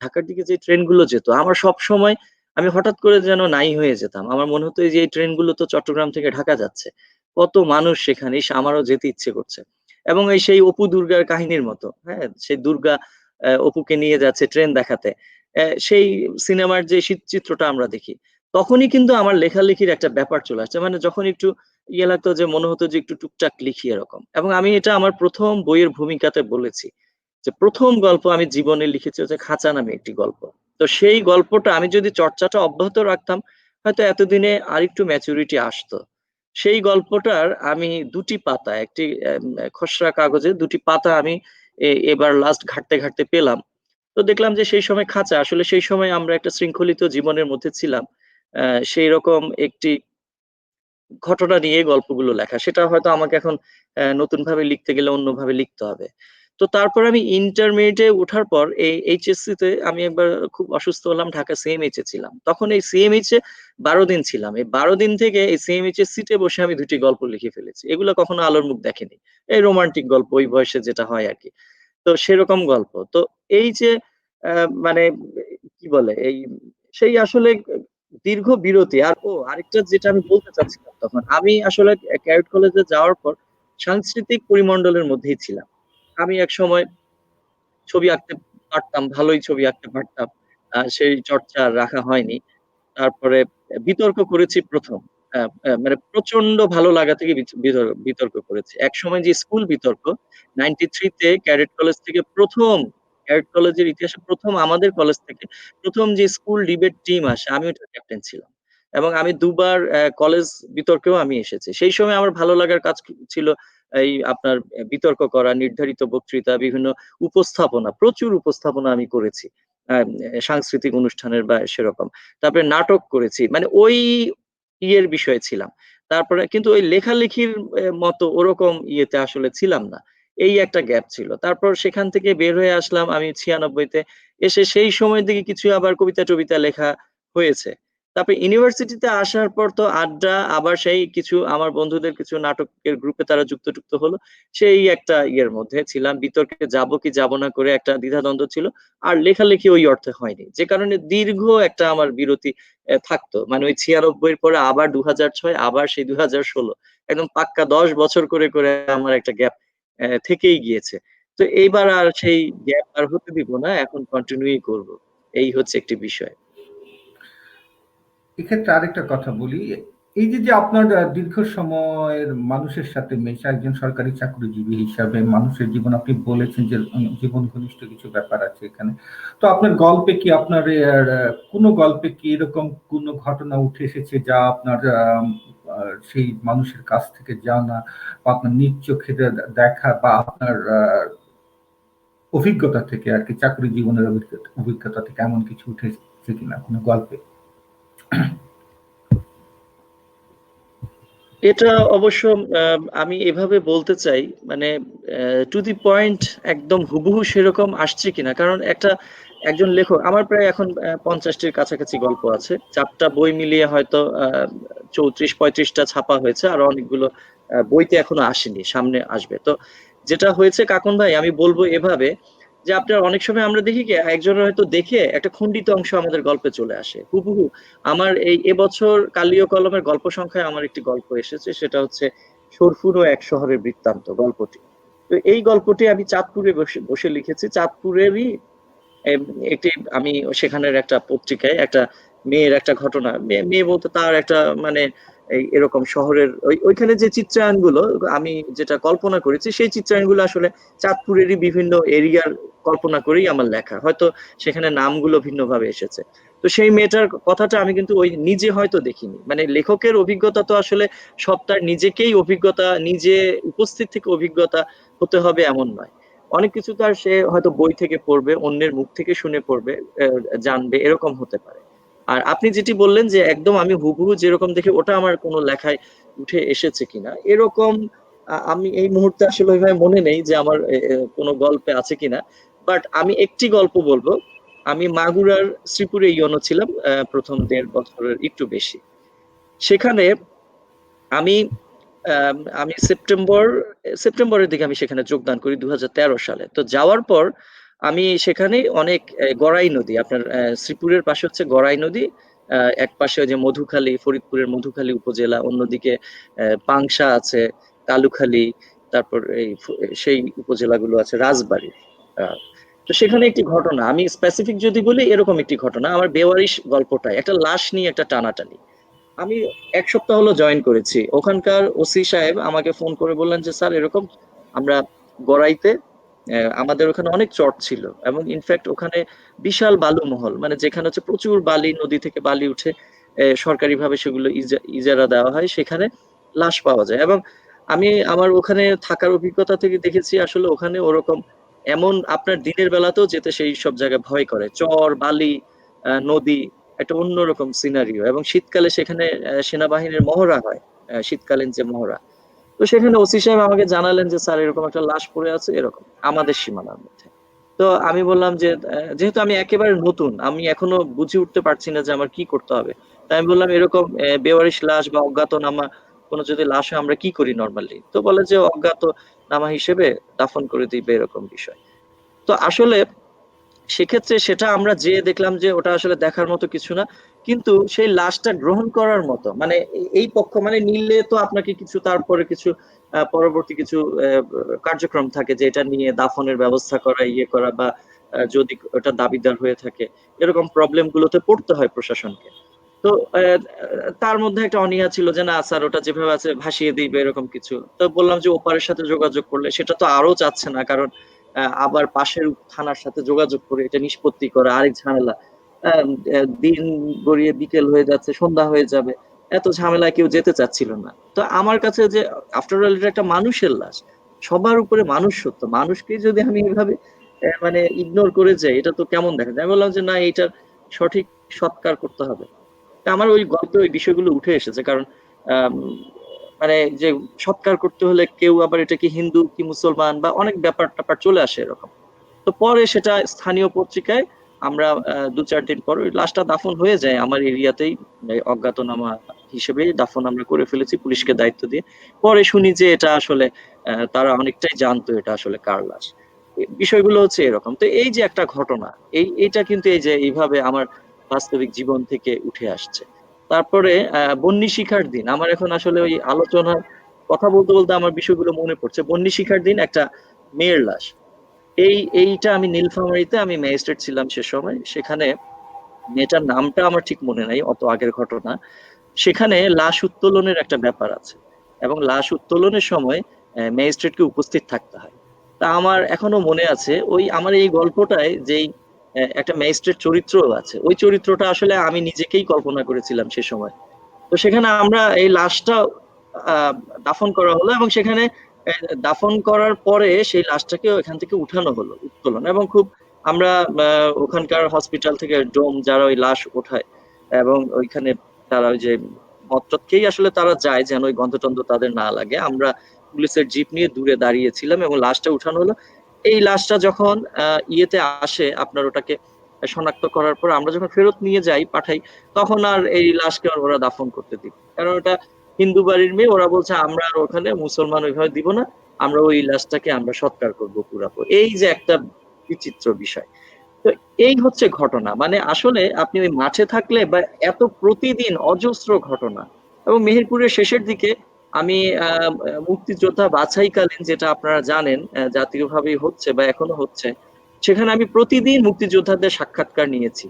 ঢাকার দিকে যে ট্রেনগুলো যেত, আমার সবসময় আমি হঠাৎ করে যেন নাই হয়ে যেতাম। আমার মনে হতো এই যে এই ট্রেনগুলো তো চট্টগ্রাম থেকে ঢাকা যাচ্ছে। কত মানুষ সেখানে, ইস! আমারও যেতে ইচ্ছে করছে। এবং সেই অপু দুর্গার কাহিনীর মতো, হ্যাঁ? সেই দুর্গা অপুকে নিয়ে যাচ্ছে ট্রেন দেখাতে। সেই সিনেমার যে চিত্রটা আমরা দেখি, তখনই কিন্তু আমার লেখালেখির একটা ব্যাপার চলে আসছে। মানে যখন একটু ইয়ে লাগতো যে মনে হতো যে একটু টুকটাক লিখি এরকম। এবং আমি এটা আমার ১ম বইয়ের ভূমিকাতে বলেছি। যে ১ম গল্প আমি জীবনে লিখেছি হচ্ছে 'খাঁচা' নামে একটি গল্প। তো সেই গল্পটা আমি যদি চর্চাটা অব্যাহত রাখতাম, হয়তো এতদিনে আরেকটু ম্যাচুরিটি আসতো। সেই গল্পটার আমি ২ টি পাতা, একটি খসড়া কাগজে ২ টি পাতা আমি এবার লাস্ট ঘাঁটতে পেলাম। তো দেখলাম যে সেই সময় খাঁচা, আসলে সেই সময় আমরা একটা শৃঙ্খলিত জীবনের মধ্যে ছিলাম। সেইরকম একটি ঘটনা নিয়ে গল্পগুলো লেখা। সেটা হয়তো আমাকে এখন নতুনভাবে লিখতে গেলে অন্যভাবে লিখতে হবে। তো তারপর আমি ইন্টারমিডিয়েটে উঠার পর এই এইচএসসি তে আমি একবার খুব অসুস্থ হলাম, ঢাকা সিএমএইচ এ ছিলাম। তখন এই সিএমএইচ এ ১২ দিন ছিলাম। এই ১২ দিন থেকে এই সিএমএইচ এর সিটে বসে আমি ২ টি গল্প লিখে ফেলেছি। এগুলো কখনো আলোর মুখ দেখেনি। এই রোমান্টিক গল্প, ওই বয়সে যেটা হয় আরকি। তো সেরকম গল্প। তো এই যে আ মানে কি বলে এই সেই আসলে দীর্ঘ বিরতি। আরেকটা যেটা আমি বলতে চাচ্ছিলাম তখন, আমি আসলে ক্যাডেট কলেজে যাওয়ার পর সাংস্কৃতিক পরিমণ্ডলের মধ্যেই ছিলাম। আমি একসময় ছবি আঁকতে পারতাম, ভালোই ছবি আঁকতে পারতাম। সেই চর্চা আর রাখা হয়নি। তারপরে বিতর্ক করেছি ১ম। আ আ মানে প্রচন্ড ভালো লাগা থেকে বিতর্ক করেছি। একসময় যে স্কুল বিতর্ক 93 তে ক্যাডেট কলেজ থেকে ১ম, ক্যাডেট কলেজের ইতিহাসে ১ম আমাদের কলেজ থেকে ১ম যে স্কুল ডিবেট টিম আসে, আমি ওটার ক্যাপ্টেন ছিলাম। এবং আমি ২ বার কলেজ বিতর্কেও আমি এসেছি। সেই সময় আমার ভালো লাগার কাজ ছিল এই আপনার বিতর্ক করা, নির্ধারিত বক্তৃতা, বিভিন্ন উপস্থাপনা, প্রচুর উপস্থাপনা আমি করেছি। আ সাংস্কৃতিক অনুষ্ঠানের বা সেরকম। তারপরে নাটক করেছি। মানে ওই ইয়ের বিষয়ে ছিলাম। তারপরে কিন্তু ওই লেখালেখির মতো ওরকম ইয়েতে আসলে ছিলাম না। এই একটা গ্যাপ ছিল। তারপর সেখান থেকে বের হয়ে আসলাম আমি ৯৬ তে। এসে সেই সময়ের দিকে কিছু আবার কবিতা-টবিতা লেখা হয়েছে। তারপরে ইউনিভার্সিটিতে আসার পর তো আড্ডা, আবার সেই কিছু আমার বন্ধুদের কিছু নাটকের গ্রুপে তারা যুক্ত হলো। সেই একটা ইয়ের মধ্যে ছিলাম। বিতর্কে যাবো কি যাবো না করে একটা দ্বিধাদ্বন্দ্ব ছিল। আর লেখালেখি ওই অর্থে হয়নি। যে কারণে দীর্ঘ একটা আমার বিরতি থাকতো। মানে ওই ৯৬ এর পরে আবার ২০০৬, আবার সেই ২০১৬। একদম পাক্কা ১০ বছর করে আমার একটা গ্যাপ থেকেই গিয়েছে। তো এইবার আর সেই গ্যাপ আর হতে দিব না। এখন কন্টিনিউই করব। এই হচ্ছে একটি বিষয়। এক্ষেত্রে আরেকটা কথা বলি। এই যে আপনার দীর্ঘ সময়ের মানুষের সাথে মেশা, একজন সরকারি চাকরিজীবী হিসাবে মানুষের জীবন, আপনি বলেছেন যে জীবন ঘনিষ্ঠ কিছু ব্যাপার আছে এখানে। তো আপনার গল্পে কি আপনার কোনো গল্পে কি এরকম কোনো ঘটনা উঠে এসেছে যা আপনার সেই মানুষের কাছ থেকে জানা বা আপনার নিজ চোখে দেখা বা আপনার অভিজ্ঞতা থেকে আর কি, চাকরি জীবনের অভিজ্ঞতা থেকে এমন কিছু উঠে এসেছে কিনা কোনো গল্পে? এটা অবশ্য আ আমি এভাবে বলতে চাই, মানে টু দি পয়েন্ট একদম হুবহু সেরকম আসছে কিনা। কারণ একজন লেখক, আমার প্রায় এখন ৫০ টির কাছাকাছি গল্প আছে। ৪ টা বই মিলিয়ে হয়তো ৩৪-৩৫ টা ছাপা হয়েছে। আর অনেকগুলো বইতে এখনো আসেনি, সামনে আসবে। তো যেটা হয়েছে কাঁকন ভাই, আমি বলব এভাবে যে আপনার অনেক সময় আমরা দেখি কি একজনের হয়তো দেখে একটা খণ্ডিত অংশ আমাদের গল্পে চলে আসে। হুবহু আমার এবছর কালিও কলমের গল্প সংখ্যায় আমার একটি গল্প এসেছে। সেটা হচ্ছে সরফুর ও এক শহরের বৃত্তান্ত গল্পটি। তো এই গল্পটি আমি চাঁদপুরে বসে বসে লিখেছি। চাঁদপুরেরই একটি আমি সেখানের একটা পত্রিকায় একটা মেয়ের একটা ঘটনা, মেয়ে বলতে তার একটা মানে এরকম শহরের ওইখানে যে চিত্রায়নগুলো আমি যেটা কল্পনা করেছি সেই চিত্রায়নগুলো আসলে চাঁদপুরেরই বিভিন্ন এরিয়ার কল্পনা করেই আমার লেখা, হয়তো সেখানে নামগুলো ভিন্নভাবে এসেছে। তো সেই মেয়েটার কথাটা আমি কিন্তু ওই নিজে হয়তো দেখিনি, মানে লেখকের অভিজ্ঞতা তো আসলে সব তার নিজেকেই অভিজ্ঞতা, নিজে উপস্থিত থেকে অভিজ্ঞতা হতে হবে এমন নয়। অনেক কিছু তার সে হয়তো বই থেকে পড়বে, অন্যের মুখ থেকে শুনে পড়বে, জানবে, এরকম হতে পারে। আর আপনি যেটি বললেন যে একদম আমি হুবহু যেরকম দেখে ওটা আমার কোনো লেখায় উঠে এসেছে কিনা, এরকম আমি এই মুহূর্তে আসলে ওইভাবে মনে নেই যে আমার কোনো গল্পে আছে কিনা। বাট আমি একটি গল্প বলবো। আমি মাগুরার শ্রীপুরে ইয়নো ছিলাম প্রথম ১.৫ বছরের একটু বেশি। সেখানে আমি আমি সেপ্টেম্বরের দিকে আমি সেখানে যোগদান করি ২০১৩ সালে। তো যাওয়ার পর আমি সেখানে অনেক গড়াই নদী, আপনার শ্রীপুরের পাশে হচ্ছে গড়াই নদী, এক পাশে ওই যে মধুখালী, ফরিদপুরের মধুখালী উপজেলা, অন্যদিকে পাংশা আছে, কালুখালী, তারপর সেই উপজেলাগুলো আছে, রাজবাড়ী। আহ, তো সেখানে একটি ঘটনা আমি স্পেসিফিক যদি বলি, এরকম একটি ঘটনা আমার বেওয়ারিশ গল্পটায় একটা লাশ নিয়ে একটা টানাটানি। আমি ১ সপ্তাহ হলো জয়েন করেছি। ওখানকার ওসি সাহেব আমাকে ফোন করে বললেন যে স্যার এরকম আমরা গড়াইতে আমাদের ওখানে অনেক চর ছিল এবং ইনফ্যাক্ট ওখানে বিশাল বালু মহল, মানে যেখানে হচ্ছে প্রচুর বালি, নদী থেকে বালি উঠে সরকারিভাবে সেগুলো ইজারা দেওয়া হয়, সেখানে লাশ পাওয়া যায়। এবং আমি আমার ওখানে থাকার অভিজ্ঞতা থেকে দেখেছি আসলে ওখানে ওরকম এমন আপনার দিনের বেলাতেও যেতে সেই সব জায়গায় ভয় করে, চর বালি নদী একটা অন্যরকম সিনারিও। এবং শীতকালে সেখানে সেনাবাহিনীর মহড়া হয়, শীতকালীন যে মহড়া। তো সেখানে ওসি সাহেব আমাকে জানালেন যে স্যার এরকম একটা লাশ পড়ে আছে এরকম আমাদের সীমানার মধ্যে। তো আমি বললাম যে যেহেতু আমি একেবারে নতুন, আমি এখনো বুঝে উঠতে পারছি না যে আমার কি করতে হবে। তাই আমি বললাম এরকম বেওয়ারিশ লাশ বা অজ্ঞাতনামা কোনো যদি লাশ হয় আমরা কি করি নর্মালি। তো বলে যে অজ্ঞাতনামা হিসেবে দাফন করে দিবে, এরকম বিষয়। তো আসলে সেক্ষেত্রে সেটা আমরা যে দেখলাম যে ওটা আসলে দেখার মতো কিছু না, কিন্তু সেই লাশটা গ্রহণ করার মতো, মানে এই পক্ষ মানে নিলে তো আপনাকে কিছু তারপরে কিছু পরবর্তী কিছু কার্যক্রম থাকে যে এটা নিয়ে দাফনের ব্যবস্থা করা, ইয়ে করা, বা যদি ওটা দাবিদার হয়ে থাকে এরকম প্রবলেম গুলোতে পড়তে হয় প্রশাসনকে। তো তার মধ্যে একটা অনীহা ছিল যে না স্যার ওটা যেভাবে আছে ভাসিয়ে দিবে, এরকম কিছু। তো বললাম যে ওপারের সাথে যোগাযোগ করলে, সেটা তো আরো চাচ্ছে না, কারণ আবার পাশের থানার সাথে যোগাযোগ করে এটা নিষ্পত্তি করা আরেক ঝামেলা। দিন গড়িয়ে বিকেল হয়ে যাচ্ছে, সন্ধ্যা হয়ে যাবে, এত ঝামেলায় কেউ যেতে চাচ্ছিল না। তো আমার কাছে যে আফটার অল এটা একটা মানুষের লাশ, সবার উপরে মানুষ সত্য, মানুষকে যদি আমি এইভাবে মানে ইগনোর করে যাই, এটা তো কেমন দেখা যায়। আমি বললাম যে না, এটার সঠিক সৎকার করতে হবে। তা আমার ওই গল্পে ওই বিষয়গুলো উঠে এসেছে, কারণ আম, মানে যে সৎকার করতে হলে কেউ আবার এটা কি হিন্দু কি মুসলমান বা অনেক ব্যাপার ট্যাপার চলে আসে এরকম। তো পরে সেটা স্থানীয় পত্রিকায় আমরা ২-৪ দিন পর ওই লাশটা দাফন হয়ে যায় আমার এরিয়াতেই, অজ্ঞাতনামা হিসেবে দাফন আমরা করে ফেলেছি পুলিশকে দায়িত্ব দিয়ে। পরে শুনি যে এটা আসলে তারা অনেকটাই জানতো এটা আসলে কার লাশ। বিষয়গুলো হচ্ছে এরকম। তো এই যে একটা ঘটনা, এইটা কিন্তু এই যে এইভাবে আমার বাস্তবিক জীবন থেকে উঠে আসছে। তারপরে বন্যী শিখার দিন, আমার এখন আসলে ওই আলোচনার কথা বলতে বলতে আমার বিষয়গুলো মনে পড়ছে। বন্যী শিখার দিন একটা মেয়ের লাশ, এইটা আমি নীলফামারীতে, আমি ম্যাজিস্ট্রেট ছিলাম সে সময়। সেখানে মেয়েটার নামটা আমার ঠিক মনে নাই, অত আগের ঘটনা। সেখানে লাশ উত্তোলনের একটা ব্যাপার আছে এবং লাশ উত্তোলনের সময় ম্যাজিস্ট্রেটকে উপস্থিত থাকতে হয়। তা আমার এখনো মনে আছে ওই আমার এই গল্পটায় যেই একটা ম্যাজিস্ট্রেট চরিত্র আছে, ওই চরিত্রটা আসলে আমি নিজেকেই কল্পনা করেছিলাম সে সময়। তো সেখানে আমরা এই লাশটা আহ, দাফন করা হলো এবং সেখানে দাফন করার পরে সেই লাশটাকে এখান থেকে উঠানো হলো, উত্তোলন। এবং খুব আমরা ওখানকার হসপিটাল থেকে ডোম যারা ওই লাশ ওঠায় এবং ওইখানে তারা ওই যে মতটকেই আসলে তারা যায় যেন ওই গন্ধটন্ধ তাদের না লাগে, আমরা পুলিশের জিপ নিয়ে দূরে দাঁড়িয়েছিলাম এবং লাশটা উঠানো হলো। এই লাশটা যখন ইয়েতে আসে, আপনার ওটাকে শনাক্ত করার পর আমরা যখন ফেরত নিয়ে যাই, পাঠাই, তখন আর এই লাশকে আর ওরা দাফন করতে দিবে, কারণ ওটা হিন্দু বাড়ির মেয়ে। ওরা বলছে আমরা আর ওখানে মুসলমান ওইভাবে দিব না, আমরা ওই লাশটাকে আমরা সৎকার করবো পুরাপুরি। এই যে একটা বিচিত্র বিষয়। তো এই হচ্ছে ঘটনা, মানে আসলে আপনি ওই মাঠে থাকলে বা এত প্রতিদিন অজস্র ঘটনা। এবং মেহেরপুরের শেষের দিকে আমি মুক্তিযোদ্ধা বাছাইকালীন, যেটা আপনারা জানেন জাতীয়ভাবেই হচ্ছে বা এখনো হচ্ছে, সেখানে আমি প্রতিদিন মুক্তিযোদ্ধাদের সাক্ষাৎকার নিয়েছি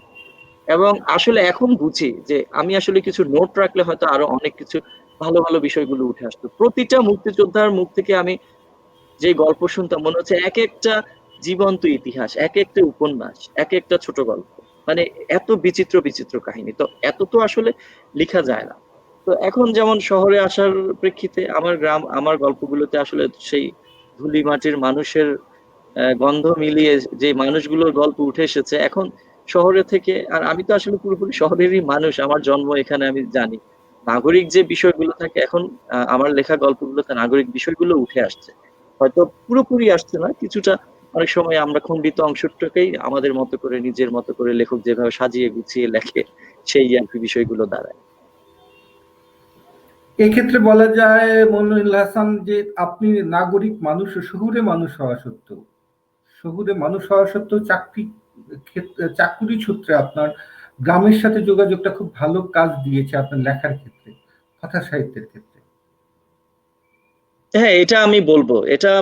এবং আসলে এখন বুঝি যে আমি আসলে কিছু নোট রাখলে হয়তো আরো অনেক কিছু ভালো ভালো বিষয়গুলো উঠে আসতো। প্রতিটা মুক্তিযোদ্ধার মুখ থেকে আমি যে গল্প শুনতাম মনে হচ্ছে এক একটা জীবন্ত ইতিহাস, এক একটা উপন্যাস, এক একটা ছোট গল্প। মানে এত বিচিত্র বিচিত্র কাহিনী, তো এত তো আসলে লেখা যায় না। তো এখন যেমন শহরে আসার প্রেক্ষিতে আমার গ্রাম, আমার গল্পগুলোতে আসলে সেই ধুলি মাটির মানুষের গন্ধ মিলিয়ে যে মানুষগুলোর গল্প উঠে এসেছে এখন শহরে থেকে। আর আমি তো আসলে পুরোপুরি শহরেরই মানুষ, আমার জন্ম এখানে, আমি জানি নাগরিক যে বিষয়গুলো থাকে এখন আমার লেখা গল্পগুলোতে নাগরিক বিষয়গুলো উঠে আসছে। হয়তো পুরোপুরি আসছে না, কিছুটা। অনেক সময় আমরা খণ্ডিত অংশটাকেই আমাদের মতো করে, নিজের মতো করে লেখক যেভাবে সাজিয়ে গুছিয়ে লেখে, সেই আর কি বিষয়গুলো দাঁড়ায়। এক্ষেত্রে বলা যায় মনিরুল হাসান যে আপনি নাগরিক মানুষ ও শহুরে মানুষ হওয়া সত্ত্বেও, শহুরে মানুষ হওয়া সত্ত্বেও চাকুরি সূত্রে আপনার গ্রামের সাথে যোগাযোগটা খুব ভালো কাজ দিয়েছে আপনার লেখার ক্ষেত্রে, কথা সাহিত্যের ক্ষেত্রে। হ্যাঁ, এটা আমি বলবো, এটা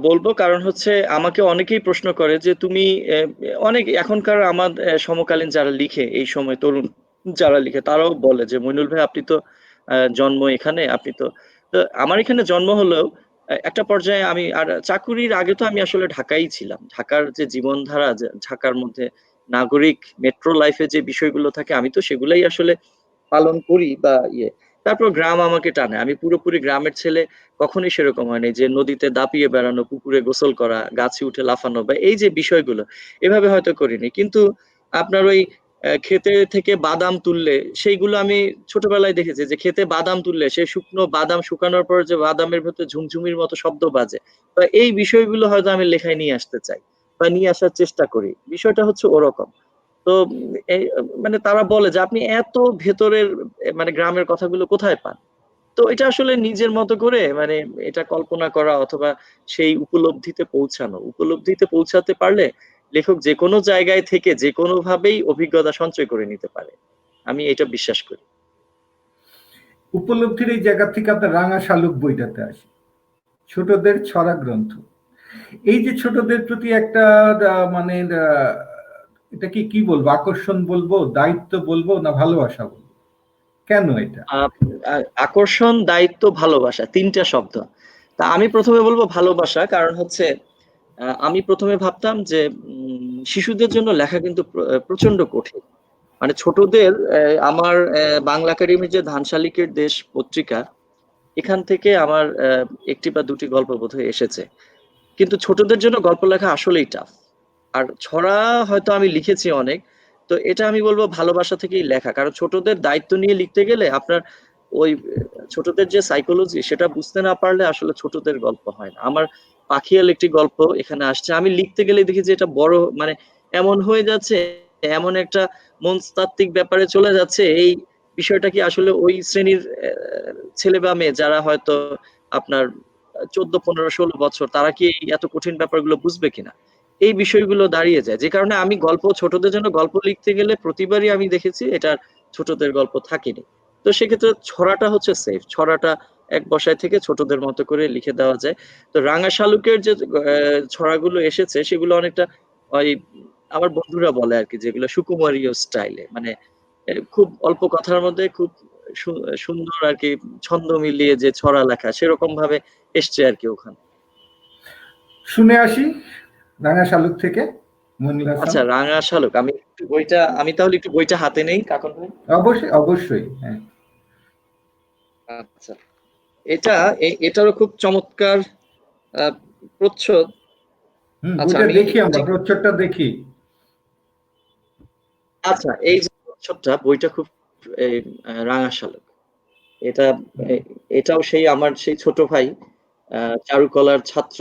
বলবো, কারণ হচ্ছে আমাকে অনেকেই প্রশ্ন করে যে তুমি অনেক এখনকার আমার সমকালীন যারা লিখে, এই সময় তরুণ যারা লিখে, তারাও বলে যে মইনুল ভাই আপনি তো জন্ম এখানে, আপনি তো। তো আমার এখানে জন্ম হলেও একটা পর্যায়ে আমি, আর চাকুরির আগে তো আমি আসলে ঢাকায় ছিলাম। ঢাকার যে জীবনধারা, যে ঢাকার মধ্যে নাগরিক মেট্রো লাইফে যে বিষয়গুলো থাকে, আমি তো সেগুলাই আসলে পালন করি বা ইয়ে। তারপর গ্রাম আমাকে টানে, আমি পুরোপুরি গ্রামের ছেলে। কখনোই সেরকম হয়নি যে নদীতে দাপিয়ে বেড়ানো, পুকুরে গোসল করা, গাছে উঠে লাফানো বা এই যে বিষয়গুলো, এভাবে হয়তো করিনি। কিন্তু আপনার ওই ক্ষেতে থেকে বাদাম তুললে, সেইগুলো আমি ছোটবেলায় দেখেছি যে ক্ষেতে বাদাম তুললে সেই শুকনো বাদাম শুকানোর পর যে বাদামের ভেতর ঝুমঝুমির মতো শব্দ বাজে, বা এই বিষয়গুলো হয়তো আমি লেখায় নিয়ে আসতে চাই বা নিয়ে আসার চেষ্টা করি। বিষয়টা হচ্ছে ওরকম। তো এই মানে তারা বলে যে আপনি এত ভেতরের মানে গ্রামের কথাগুলো কোথায় পান। তো এটা আসলে নিজের মতো করে মানে এটা কল্পনা করা, অথবা সেই উপলব্ধিতে পৌঁছানো, উপলব্ধিতে পৌঁছাতে পারলে লেখক যে কোনো জায়গায় থেকে যে কোনো ভাবেই অভিজ্ঞতা সঞ্চয় করে নিতে পারে, আমি এটা বিশ্বাস করি। উপলব্ধির এই জায়গা থেকে আপনার রাঙা শালুক বইটাতে আসি, ছোটদের ছড়া গ্রন্থ। এই যে ছোটদের প্রতি একটা মানে এটা কি কি বলবো, আকর্ষণ বলবো, দায়িত্ব বলবো, না ভালোবাসা বলবো, কেন এটা? আহ, আকর্ষণ, দায়িত্ব, ভালোবাসা, তিনটা শব্দ। তা আমি প্রথমে বলবো ভালোবাসা, কারণ হচ্ছে আমি প্রথমে ভাবতাম যে শিশুদের জন্য লেখা কিন্তু প্রচন্ড কঠিন। মানে ছোটদের আমার বাংলা একাডেমির যে ধান শালিকের দেশ পত্রিকা, এখান থেকে আমার একটি বা দুটি গল্প বোধহয় এসেছে। কিন্তু ছোটদের জন্য গল্প লেখা আসলেই টাফ। আর ছড়া হয়তো আমি লিখেছি অনেক। তো এটা আমি বলবো ভালোবাসা থেকেই লেখা, কারণ ছোটদের দায়িত্ব নিয়ে লিখতে গেলে আপনার ওই ছোটদের যে সাইকোলজি সেটা বুঝতে না পারলে আসলে ছোটদের গল্প হয় না। আমার পাখিয়াল একটি গল্প এখানে আসছে, আমি লিখতে গেলে দেখি যে এটা বড় মানে এমন হয়ে যাচ্ছে, এমন একটা মনস্তাত্ত্বিক ব্যাপারে চলে যাচ্ছে। এই বিষয়টা কি আসলে ওই শ্রেণীর ছেলে বা মেয়ে যারা হয়তো আপনার 14, 15, 16 বছর, তারা কি এই এত কঠিন ব্যাপারগুলো বুঝবে কিনা, এই বিষয়গুলো দাঁড়িয়ে যায়। যে কারণে আমি গল্প, ছোটদের জন্য গল্প লিখতে গেলে প্রতিবারই আমি দেখেছি এটা ছোটদের গল্প থাকেনি। তো সেক্ষেত্রে ছড়াটা হচ্ছে সেফ, ছড়াটা এক বসায় থেকে ছোটদের মতো করে লিখে দেওয়া যায়। তো রাঙা শালুকের যে ছড়াগুলো এসেছে সেগুলো অনেকটা ওই আমার বন্ধুরা বলে আর কি, যেগুলো সুকুমারীয় স্টাইলে, মানে খুব অল্প কথার মধ্যে খুব সুন্দর আর কি, ছন্দ মিলিয়ে যে ছড়া লেখা সেরকম ভাবে এসছে আর কি ওখানে। শুনে আসি রাঙা শালুক থেকে, মনিরুল হাসান। আচ্ছা, রাঙা শালুক, আমি একটু বইটা, আমি তাহলে একটু বইটা হাতে নেই কাকন ভাই। অবশ্যই অবশ্যই, হ্যাঁ। আচ্ছা, এটা এটারও খুব চমৎকার আহ, প্রচ্ছদ। আচ্ছা বইটা আমি দেখি, আমরা যে, প্রচ্ছদটা দেখি। আচ্ছা এই যে প্রচ্ছদটা, বইটা খুব এই, রাঙা শালুক, এটা হুম, এটাও সেই আমার সেই ছোট ভাই, চারুকলার ছাত্র।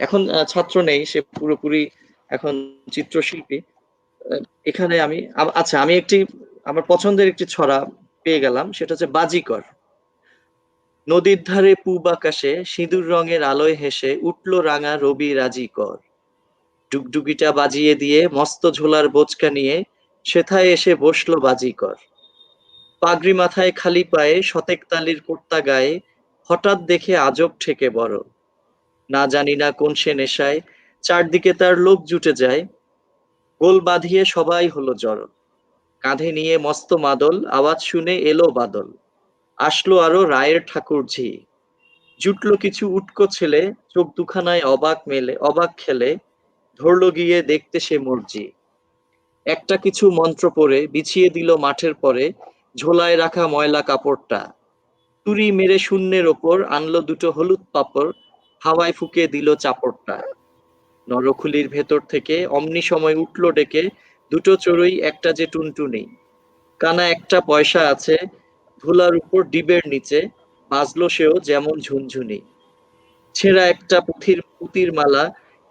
এখন ছাত্র নেই, সে পুরোপুরি এখন চিত্রশিল্পী। এখানে আমি আচ্ছা আমি একটি আমার পছন্দের একটি ছড়া পেয়ে গেলাম, সেটা হচ্ছে বাজিকর। নদীর ধারে পূব আকাশে সিঁদুর রঙের আলোয় হেসে উঠল রাঙা রবি রাজি কর। ডুগডুগিটা বাজিয়ে দিয়ে মস্ত ঝোলার বোঁচকা নিয়ে সেথায় এসে বসলো বাজিকর। পাগড়ি মাথায় খালি পায়ে শতেক তালির কুর্তা গায়ে হঠাৎ দেখে আজব ঠেকে বড়, না জানি না কোন সে নেশায়, চারদিকে তার লোক জুটে যায়, গোল বাঁধিয়ে সবাই হলো জড়ো, কাঁধে নিয়ে মস্ত মাদল, আওয়াজ শুনে এলো বাদল, আসলো আরো রায়ের ঠাকুর ঝি, জুটলো কিছু উটকো ছেলে, চোখ দুখানায় অবাক খেলে, ধরলো গিয়ে দেখতে সে মর্জি, একটা কিছু মন্ত্র পড়ে বিছিয়ে দিল মাঠের পরে, ঝোলায় রাখা ময়লা কাপড়টা, তুড়ি মেরে শূন্যের ওপর আনলো দুটো হলুদ পাপড়, হাওয়ায় ফুঁকে দিল চাপড়টা, নরখুলির ভেতর থেকে অমনি সময় উঠলো ডেকে, দুটো চড়ুই একটা যে টুনটুনি, কানা একটা পয়সা আছে, ধুলার উপর ডিবের নিচে, বাজলো সেও যেমন ঝুনঝুনি, ছেঁড়া একটা পুঁতির মালা,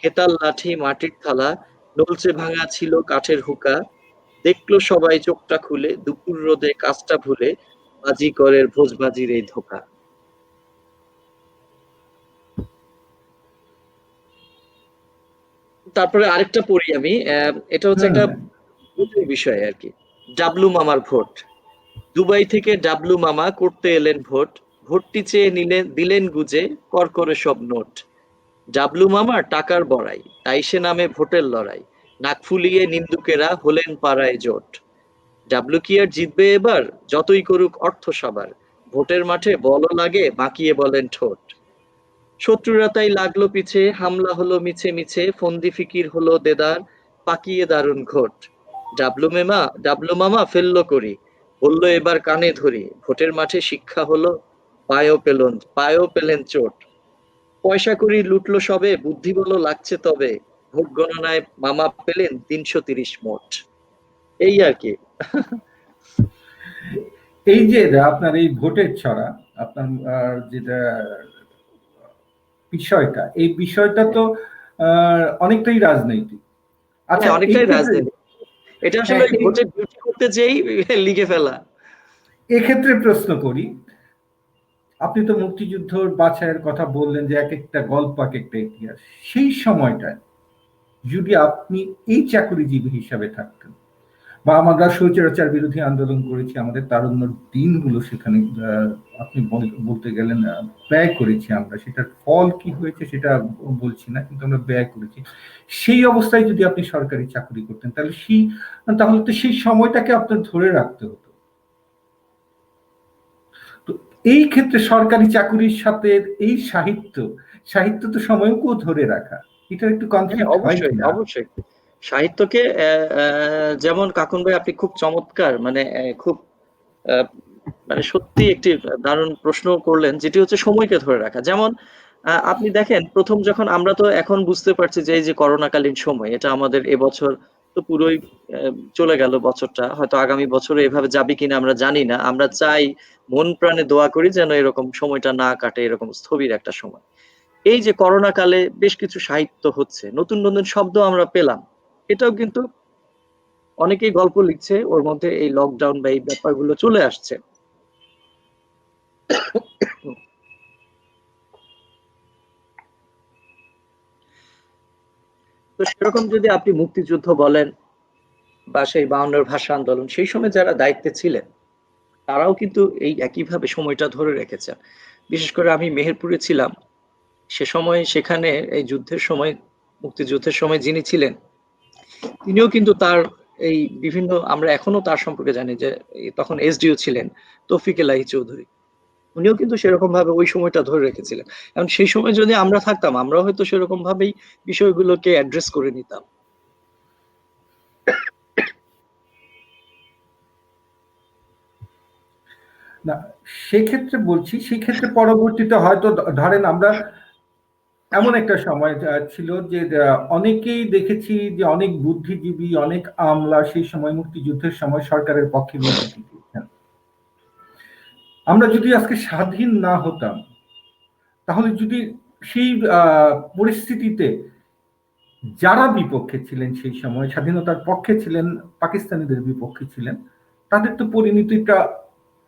হেতাল লাঠি মাটির থালা, নলচে ভাঙা ছিল কাঠের হুকা, দেখলো সবাই চোখটা খুলে, দুপুর রোদে কাজটা ভুলে, বাজিকরের ভোজবাজির এই ধোঁকা। তারপরে আরেকটা পড়ি আমি, এটা হচ্ছে একটা ভোটের বিষয় আর কি। ডাবলু মামার ভোট। দুবাই থেকে ডাবলু মামা করতে এলেন ভোট, ভোটটি চেয়ে দিলেন গুজে করকরে সব নোট, ডাবলু মামার টাকার বড়াই, তাই সে নামে ভোটের লড়াই, নাক ফুলিয়ে নিন্দুকেরা হলেন পাড়ায় জোট, ডাবলু কি আর জিতবে এবার, যতই করুক অর্থ সবার, ভোটের মাঠে বলও লাগে বাঁকিয়ে বলেন ঠোঁট, শত্রুরা তাই লাগলো পিছে, হামলা হলো মিছে মিছে, ফন্দি ফিকির হলো দেদার, পাকিয়ে দারুণ ঘোট, ডাবলু মামা ফেললো করি, বলল এবার কানে ধরি, ভোটের মাঠে শিক্ষা হলো, পায়েও পেলেন চোট, পয়সা করি লুটলো সবে, বুদ্ধি বলো লাগছে তবে, ভোট গণনায় মামা পেলেন ৩৩০ মোট। এই আর কি। এই যে আপনার এই ভোটের ছড়া, আপনার যেটা বিষয়টা, এই বিষয়টা তো অনেকটাই রাজনৈতিক। আচ্ছা, হ্যাঁ, এই অনেকটাই ক্ষেত্রে রাজনীতি। এটা আসলে হ্যাঁ, ভোটে ডিউটি করতে যেই লিখে ফেলা। এক্ষেত্রে প্রশ্ন করি, আপনি তো মুক্তিযুদ্ধ বাছাইয়ের কথা বললেন যে এক একটা গল্প এক একটা ইতিহাস, সেই সময়টায় যদি আপনি এই চাকুরিজীবী হিসাবে থাকতেন, বা আমরা স্বৈরাচার বিরোধী আন্দোলন করেছি, আমাদের তারুণ্য দিনগুলো সেখানে আপনি বলতে গেলেন ব্যয় করেছি আমরা, সেটার ফল কি হয়েছে সেটা বলছি না, কিন্তু আমরা ব্যয় করেছি। সেই অবস্থায় যদি আপনি সরকারি চাকরি করতেন, তাহলে তো সেই সময়টাকে আপনার ধরে রাখতে হতো। তো এই ক্ষেত্রে সরকারি চাকুরির সাথে এই সাহিত্য তো সময়কেও ধরে রাখা, এটার একটু হ্যাঁ, কনফ্লিক্ট হয় অবশ্যই, কিনা? অবশ্যই। সাহিত্যকে যেমন কাকুন ভাই আপনি খুব চমৎকার, মানে খুব আহ, মানে সত্যি একটি দারুণ প্রশ্ন করলেন, যেটি হচ্ছে সময়কে ধরে রাখা। যেমন আপনি দেখেন, প্রথম যখন আমরা তো এখন বুঝতে পারছি যে এই যে করোনাকালীন সময়, এটা আমাদের এবছর তো পুরোই চলে গেল বছরটা, হয়তো আগামী বছরে এভাবে যাবে কিনা আমরা জানি না। আমরা চাই, মন প্রাণে দোয়া করি যেন এরকম সময়টা না কাটে, এরকম স্থবির একটা সময়। এই যে করোনা কালে বেশ কিছু সাহিত্য হচ্ছে, নতুন নতুন শব্দ আমরা পেলাম, এটাও কিন্তু অনেকেই গল্প লিখছে, ওর মধ্যে এই লকডাউন বা এই ব্যাপারগুলো চলে আসছে। তো সেরকম যদি আপনি মুক্তিযুদ্ধ বলেন বা সেই ৫২ ভাষা আন্দোলন, সেই সময় যারা দায়িত্বে ছিলেন তারাও কিন্তু এই একইভাবে সময়টা ধরে রেখেছেন। বিশেষ করে আমি মেহেরপুরে ছিলাম, সে সময় সেখানে এই যুদ্ধের সময়, মুক্তিযুদ্ধের সময় যিনি ছিলেন, তিনিও কিন্তু তার এই বিভিন্ন, আমরা এখনো তার সম্পর্কে জানি যে তখন এসডিও ছিলেন তৌফিক এলাহি চৌধুরী, উনিও কিন্তু সেরকম ভাবে ওই সময়টা ধরে রেখেছিলেন। এখন সেই সময় যদি আমরা থাকতাম, আমরা হয়তো সেরকম ভাবেই বিষয়গুলোকে অ্যাড্রেস করে নিতাম। না, সেক্ষেত্রে বলছি, সেক্ষেত্রে পরবর্তীতে হয়তো ধরেন আমরা এমন একটা সময় ছিল যে অনেকেই দেখেছি যে অনেক বুদ্ধিজীবী, অনেক আমলা সেই সময় মুক্তিযুদ্ধের সময় সরকারের পক্ষে বিবৃতি দিয়েছেন। আমরা যদি আজকে স্বাধীন না হতাম, তাহলে যদি সেই পরিস্থিতিতে যারা বিপক্ষে ছিলেন, সেই সময় স্বাধীনতার পক্ষে ছিলেন, পাকিস্তানিদের বিপক্ষে ছিলেন, তাদের তো পরিণতিটা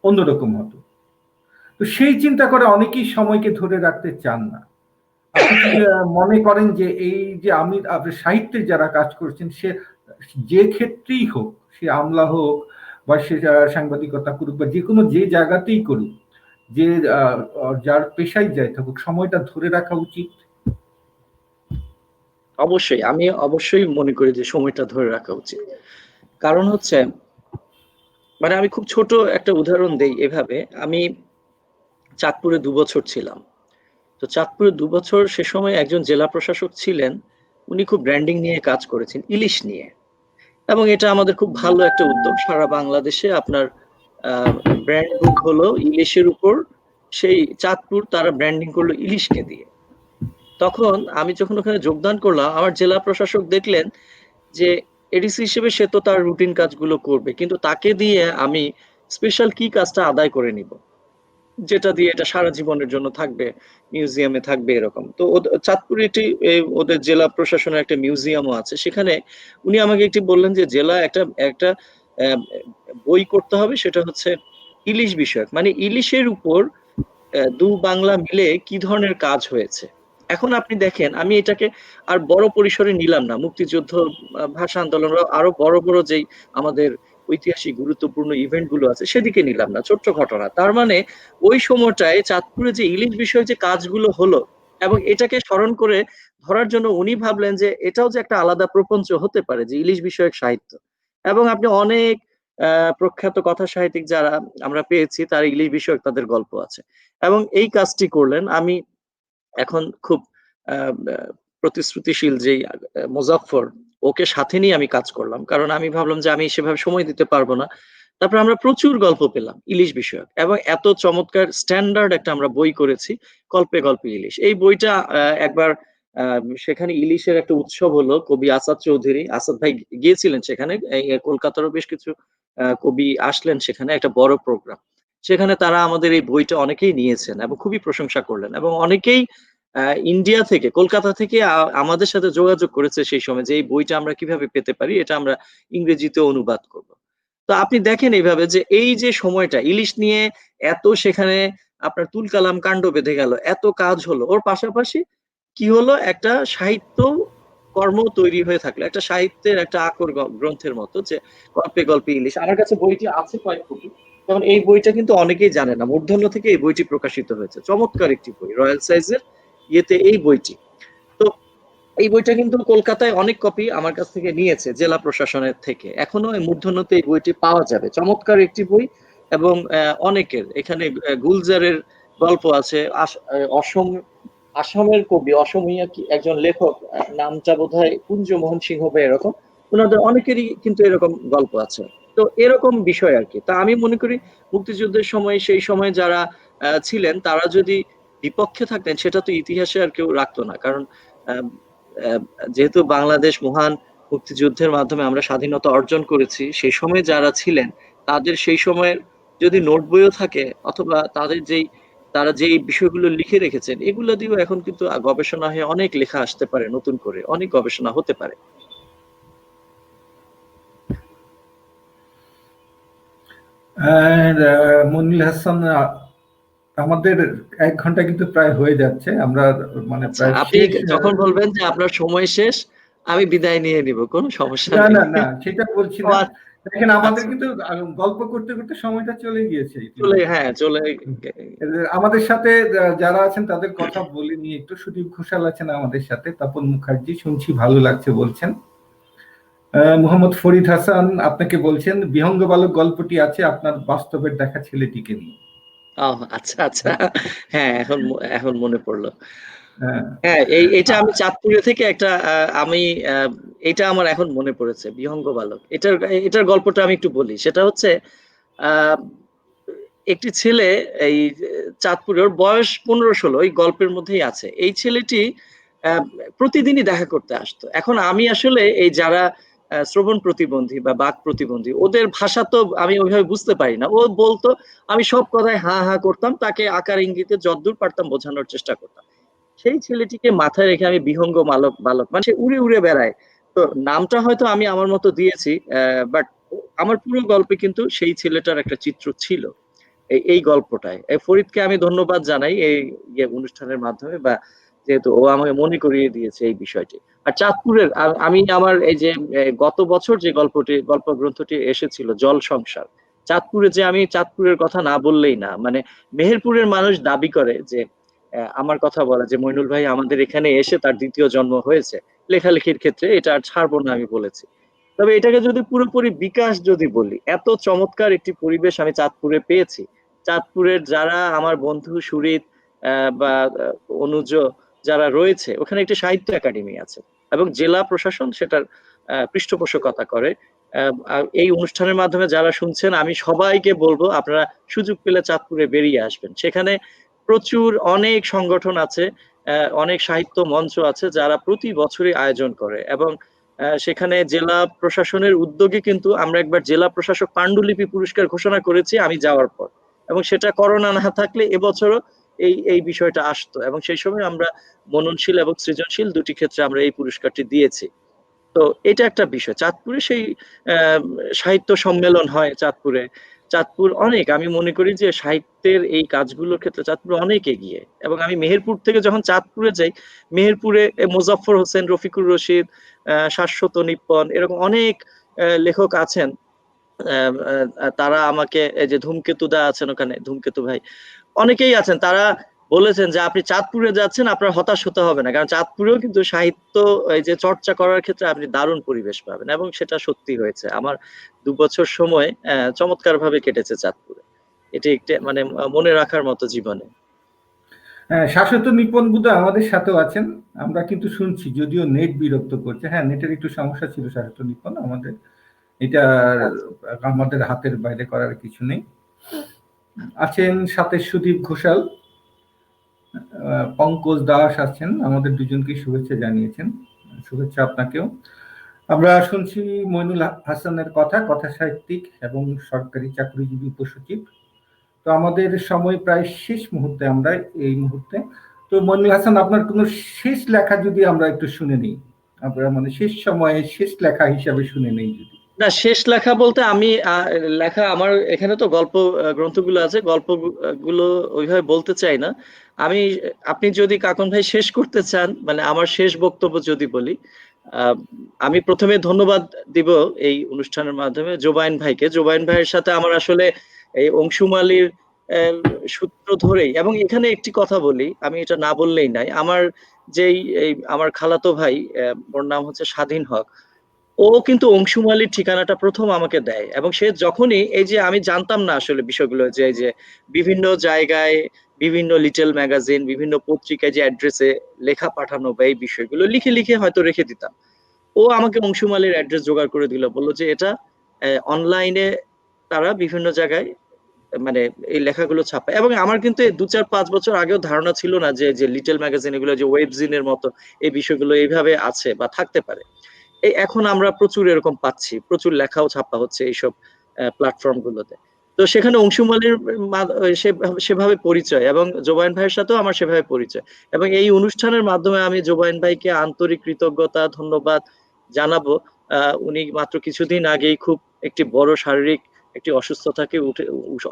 অন্যরকম হতো। তো সেই চিন্তা করে অনেকেই সময়কে ধরে রাখতে চান না। আপনি কি মনে করেন যে এই যে আপনি সাহিত্যে যারা কাজ করছেন, সে যে ক্ষেত্রেই হোক, সে আমলা হোক বা সে সাংবাদিকতা করুক বা যে কোনো যে জায়গাতেই করুক, যে যার পেশায় যাই থাকুক সময়টা ধরে রাখা উচিত? অবশ্যই, আমি অবশ্যই মনে করি যে সময়টা ধরে রাখা উচিত। কারণ হচ্ছে, মানে আমি খুব ছোট একটা উদাহরণ দেই এভাবে। আমি চাঁদপুরে ২ বছর ছিলাম। তো চাঁদপুরে ২ বছর সে সময় একজন জেলা প্রশাসক ছিলেন। উনি খুব ব্র্যান্ডিং নিয়ে কাজ করেছেন, ইলিশ নিয়ে। এবং এটা আমাদের খুব ভালো একটা উদ্যোগ। সারা বাংলাদেশে আপনার আ ব্র্যান্ড বুক হলো ইলিশের উপর। সেই চাঁদপুর তারা ব্র্যান্ডিং করলো ইলিশকে দিয়ে। তখন আমি যখন ওখানে যোগদান করলাম, আমার জেলা প্রশাসক দেখলেন যে এডিসি হিসেবে সে তো তার রুটিন কাজগুলো করবে। কিন্তু তাকে দিয়ে আমি স্পেশাল কি কাজটা আদায় করে নিব। যেটা দিয়ে এটা সারা জীবনের জন্য থাকবে, মিউজিয়ামে থাকবে এরকম। তো চাঁদপুরে একটি ওদের জেলা প্রশাসনের একটা মিউজিয়ামও আছে। সেখানে উনি আমাকে একটি বললেন যে জেলা একটা একটা অ্যা বই করতে হবে, সেটা হচ্ছে ইলিশ বিষয়ক। মানে ইলিশের উপর দু বাংলা মিলে কি ধরনের কাজ হয়েছে। এখন আপনি দেখেন, আমি এটাকে আর বড় পরিসরে নিলাম না। মুক্তিযুদ্ধ, ভাষা আন্দোলন, আরো বড় বড় যেই আমাদের ঐতিহাসিক গুরুত্বপূর্ণ ইভেন্ট গুলো আছে সেদিকে নিলাম না, ছোট্ট ঘটনা। তার মানে ওই সময়টায় চাঁদপুরে যে ইলিশ বিষয়ক যে কাজগুলো হলো, এবং এটাকে স্মরণ করে ধরার জন্য উনি ভাবলেন যে এটাও যে একটা আলাদা প্রপঞ্চ হতে পারে, যে ইলিশ বিষয়ক সাহিত্য। এবং আপনি অনেক প্রখ্যাত কথা সাহিত্যিক যারা আমরা পেয়েছি, তার ইলিশ বিষয়ক তাদের গল্প আছে। এবং এই কাজটি করলেন। আমি এখন খুব আ আ প্রতিশ্রুতিশীল যেই মোজাফফর, ওকে সাথে নিয়ে আমি কাজ করলাম। কারণ আমি ভাবলাম যে আমি সেভাবে সময় দিতে পারব না। তারপর আমরা প্রচুর গল্প পেলাম ইলিশ বিষয়ক, এবং এত চমৎকার স্ট্যান্ডার্ড একটা আমরা বই করেছি, গল্পে, গল্পে ইলিশ। এই বইটা একবার আ সেখানে ইলিশের একটা উৎসব হলো। কবি আসাদ চৌধুরী, আসাদ ভাই গিয়েছিলেন সেখানে। এই কলকাতারও বেশ কিছু কবি আসলেন সেখানে, একটা বড় প্রোগ্রাম। সেখানে তারা আমাদের এই বইটা অনেকেই নিয়েছেন এবং খুবই প্রশংসা করলেন, এবং অনেকেই আ ইন্ডিয়া থেকে, কলকাতা থেকে আমাদের সাথে যোগাযোগ করেছে সেই সময় যে এই বইটা আমরা কিভাবে পেতে পারি, এটা আমরা ইংরেজিতে অনুবাদ করব। তো আপনি দেখেন এইভাবে যে এই যে সময়টা ইলিশ নিয়ে এত সেখানে আপনার তুলকালাম কাণ্ড বেঁধে গেল, এত কাজ হলো। ওর পাশাপাশি কি হলো, একটা সাহিত্য কর্ম তৈরি হয়ে থাকলো। একটা সাহিত্যের একটা আকর গ্রন্থের মতো, যে গল্পে, গল্পে ইলিশ। আমার কাছে বইটি আছে কয়েক কপি। যেমন এই বইটা কিন্তু অনেকেই জানে না। মূর্ধন্য থেকে এই বইটি প্রকাশিত হয়েছে। চমৎকার একটি বই। রয়্যাল সাইজের ইয়েতে এই বইটি। তো এই বইটা কিন্তু কলকাতায় অনেক কপি আমার কাছ থেকে নিয়েছে জেলা প্রশাসনের থেকে। এখনো এই মূর্ধন্যতে এই বইটি পাওয়া যাবে। চমৎকার একটি বই। এবং অনেকের এখানে গুলজারের গল্প আছে। অসম, আসামের কবি, অসমীয়া কি একজন লেখক, নামটা বোধহয় কুঞ্জমোহন সিংহ বা এরকম। উনাদের অনেকেরই কিন্তু এরকম গল্প আছে। তো এরকম বিষয় আরকি। তা আমি মনে করি মুক্তিযুদ্ধের সময়, সেই সময় যারা ছিলেন তারা যদি বিপক্ষে থাকতেন, সেটা তো ইতিহাসে আর কেউ রাখতো না। কারণ আম আ যেহেতু বাংলাদেশ মহান মুক্তিযুদ্ধের মাধ্যমে আমরা স্বাধীনতা অর্জন করেছি, সেই সময় যারা ছিলেন তাদের সেই সময়ের যদি নোট বইও থাকে, অথবা তাদের তারা যেই বিষয়গুলো লিখে রেখেছেন, এগুলো দিয়েও এখন কিন্তু গবেষণা হয়ে অনেক লেখা আসতে পারে, নতুন করে অনেক গবেষণা হতে পারে। আর মনিল হাসান, আমাদের 1 ঘন্টা কিন্তু প্রায় হয়ে যাচ্ছে, আমরা মানে আচ্ছা, প্রায় আপনি শেষ। যখন বলবেন যে আপনার সময় শেষ, আমি বিদায় নিয়ে নিব, কোনো সমস্যা না নেই। না না, সেটা বলছি ও না। দেখেন আমাদের আচ্ছা, কিন্তু গল্প করতে করতে সময়টা চলে গিয়েছে চলে, ইতিমধ্যে। হ্যাঁ চলে। আমাদের সাথে যারা আছেন তাদের কথা বলে নিয়ে একটু, সুদীপ ঘোষাল আছেন আমাদের সাথে, তপন মুখার্জি শুনছি ভালো লাগছে বলছেন। মোহাম্মদ ফরিদ হাসান আপনাকে বলছেন বিহঙ্গ বালক গল্পটি আছে আপনার বাস্তবের দেখা ছেলেটিকে নিয়ে। ও আচ্ছা, আচ্ছা। হ্যাঁ, এখন মনে পড়লো। হ্যাঁ। হ্যাঁ, এটা আমি চাঁদপুরে থেকে একটা আমি আ এটা আমার এখন মনে পড়েছে, বিহঙ্গ বালক। এটার গল্পটা আমি একটু বলি। সেটা হচ্ছে আ একটি ছেলে, এই চাঁদপুরে, ওর বয়স ১৫-১৬, এই গল্পের মধ্যেই আছে। এই ছেলেটি আ প্রতিদিনই দেখা করতে আসতো। এখন আমি আসলে এই যারা শ্রবণ প্রতিবন্ধী বা বাক প্রতিবন্ধী, ওদের ভাষা তো আমি ওইভাবে বুঝতে পারি না। ও বলতো, আমি সব কথায় হা, হা করতাম। তাকে আকার ইঙ্গিতে যদ্দূর পারতাম বোঝানোর চেষ্টা করতাম। সেই ছেলেটিকে মাথায় রেখে আমি বিহঙ্গ বালক, মানে সে উড়ে, উড়ে বেড়ায়। তো নামটা হয়তো আমি আমার মতো দিয়েছি। বাট আমার পুরো গল্পে কিন্তু সেই ছেলেটার একটা চিত্র ছিল। এই গল্পটায়। ফরিদকে আমি ধন্যবাদ জানাই এই অনুষ্ঠানের মাধ্যমে, বা যেহেতু ও আমাকে মনে করিয়ে দিয়েছে এই বিষয়টি। আর চাঁদপুরের আমি আমার এই যে গত বছর যে গল্প গ্রন্থটি এসেছিল, জল সংসার। চাঁদপুরে যে আমি চাঁদপুরের কথা না বললেই না, মানে মেহেরপুরের মানুষ দাবি করে যে আমার কথা বলে যে মইনুল ভাই আমাদের এখানে এসে তার দ্বিতীয় জন্ম হয়েছে লেখালেখির ক্ষেত্রে, এটা আর ছাড়বো না আমি বলেছি। তবে এটাকে যদি পুরোপুরি বিকাশ যদি বলি, এত চমৎকার একটি পরিবেশ আমি চাঁদপুরে পেয়েছি। চাঁদপুরের যারা আমার বন্ধু সুরিত বা অনুজ যারা রয়েছে, ওখানে একটি সাহিত্য একাডেমি আছে এবং জেলা প্রশাসন সেটার পৃষ্ঠপোষকতা করে। আর এই অনুষ্ঠানের মাধ্যমে যারা শুনছেন, আমি সবাইকে বলবো আপনারা সুযোগ পেলে চাঁদপুরে বেরিয়ে আসবেন। সেখানে প্রচুর অনেক সংগঠন আছে, অনেক সাহিত্য মঞ্চ আছে যারা প্রতি বছরই আয়োজন করে, এবং সেখানে জেলা প্রশাসনের উদ্যোগে কিন্তু আমরা একবার জেলা প্রশাসক পাণ্ডুলিপি পুরস্কার ঘোষণা করেছি আমি যাওয়ার পর, এবং সেটা করোনা না থাকলে এবছরও এই এই বিষয়টা আসতো, এবং সেই সময় আমরা মননশীল এবং সৃজনশীল দুটি ক্ষেত্রে আমরা এই পুরস্কারটি দিয়েছি। তো এটা একটা বিষয়। চাঁদপুরে সেই আহ, সাহিত্য সম্মেলন হয় চাঁদপুরে। চাঁদপুর অনেক, আমি মনে করি যে সাহিত্যের এই কাজগুলোর ক্ষেত্রে চাঁদপুর অনেক এগিয়ে। এবং আমি মেহেরপুর থেকে যখন চাঁদপুরে যাই, মেহেরপুরে মোজাফফর হোসেন, রফিকুর রশিদ, শাশ্বত নিপ্পন, এরকম অনেক লেখক আছেন। তারা আমাকে, এই যে ধূমকেতু দা আছেন ওখানে, ধূমকেতু ভাই, অনেকেই আছেন, তারা বলেছেন যে আপনি চাঁদপুরে যাচ্ছেন আপনার হতাশ হতে হবে না, কারণ চাঁদপুরেও কিন্তু সাহিত্য এই যে চর্চা করার ক্ষেত্রে আপনি দারুণ পরিবেশ পাবেন, এবং সেটা সত্যি হয়েছে। আমার 2 বছর সময় চমৎকার ভাবে কেটেছে চাঁদপুরে। এটি একটা মানে মনে রাখার মতো জীবনে। হ্যাঁ, শাশ্বত নিপন বুধা আমাদের সাথেও আছেন। আমরা কিন্তু শুনছি, যদিও নেট বিরক্ত করছে। হ্যাঁ, নেটের একটু সমস্যা ছিল শাশ্বত নিপন আমাদের, এটা আচ্ছা। আমাদের হাতের বাইরে করার কিছু নেই। আছেন সাথে সুদীপ ঘোষাল, পঙ্কজ দাস আছেন, আমাদের দুজনকে শুভেচ্ছা জানিয়েছেন। শুভেচ্ছা আপনাকেও। আমরা শুনছি মইনুল হাসানের কথা, কথা সাহিত্যিক এবং সরকারি চাকরিজীবী উপসচিব। তো আমাদের সময় প্রায় শেষ মুহূর্তে, আমরা এই মুহূর্তে। তো মইনুল হাসান, আপনার কোনো শেষ লেখা যদি আমরা একটু শুনে নিই, আমরা মানে শেষ সময়ে শেষ লেখা হিসাবে শুনে নেই যদি। না, শেষ লেখা বলতে আমি লেখা আমার এখানে তো গল্প গ্রন্থগুলো আছে, গল্পগুলো ওইভাবে বলতে চাই না আমি। আপনি যদি কাকন ভাই শেষ করতে চান, মানে আমার শেষ বক্তব্য যদি বলি, আহ, আমি প্রথমে ধন্যবাদ দিব এই অনুষ্ঠানের মাধ্যমে জোবাইন ভাইকে। জোবাইন ভাইয়ের সাথে আমার আসলে এই অংশুমালির আহ, সূত্র ধরেই, এবং এখানে একটি কথা বলি, আমি এটা না বললেই নাই, আমার যেই এই আমার খালাতো ভাই, ওর নাম হচ্ছে স্বাধীন হক, ও কিন্তু অংশুমালির ঠিকানাটা প্রথম আমাকে দেয়। এবং সে যখনই, এই যে আমি জানতাম না আসলে বিষয়গুলো, যে এই যে বিভিন্ন জায়গায় বিভিন্ন লিটল ম্যাগাজিন, বিভিন্ন পত্রিকায় যে অ্যাড্রেসে লেখা পাঠানো বা এই বিষয়গুলো লিখে লিখে হয়তো রেখে দিতাম, ও আমাকে অংশুমালির অ্যাড্রেস জোগাড় করে দিল, বললো যে এটা অনলাইনে তারা বিভিন্ন জায়গায় মানে এই লেখাগুলো ছাপায়। এবং আমার কিন্তু এই 2-4-5 বছর আগেও ধারণা ছিল না যে যে লিটল ম্যাগাজিন এগুলো, যে ওয়েবজিনের মতো এই বিষয়গুলো এইভাবে আছে বা থাকতে পারে। এই এখন আমরা প্রচুর এরকম পাচ্ছি, প্রচুর লেখাও ছাপা হচ্ছে এইসব প্ল্যাটফর্ম গুলোতে। তো সেখানে অংশুমালির সেভাবে পরিচয়, এবং জোবাইন ভাইয়ের সাথেও আমার সেভাবে পরিচয়। এবং এই অনুষ্ঠানের মাধ্যমে আমি জোবাইন ভাইকে আন্তরিক কৃতজ্ঞতা ধন্যবাদ জানাবো। উনি মাত্র কিছুদিন আগেই খুব একটি বড় শারীরিক একটি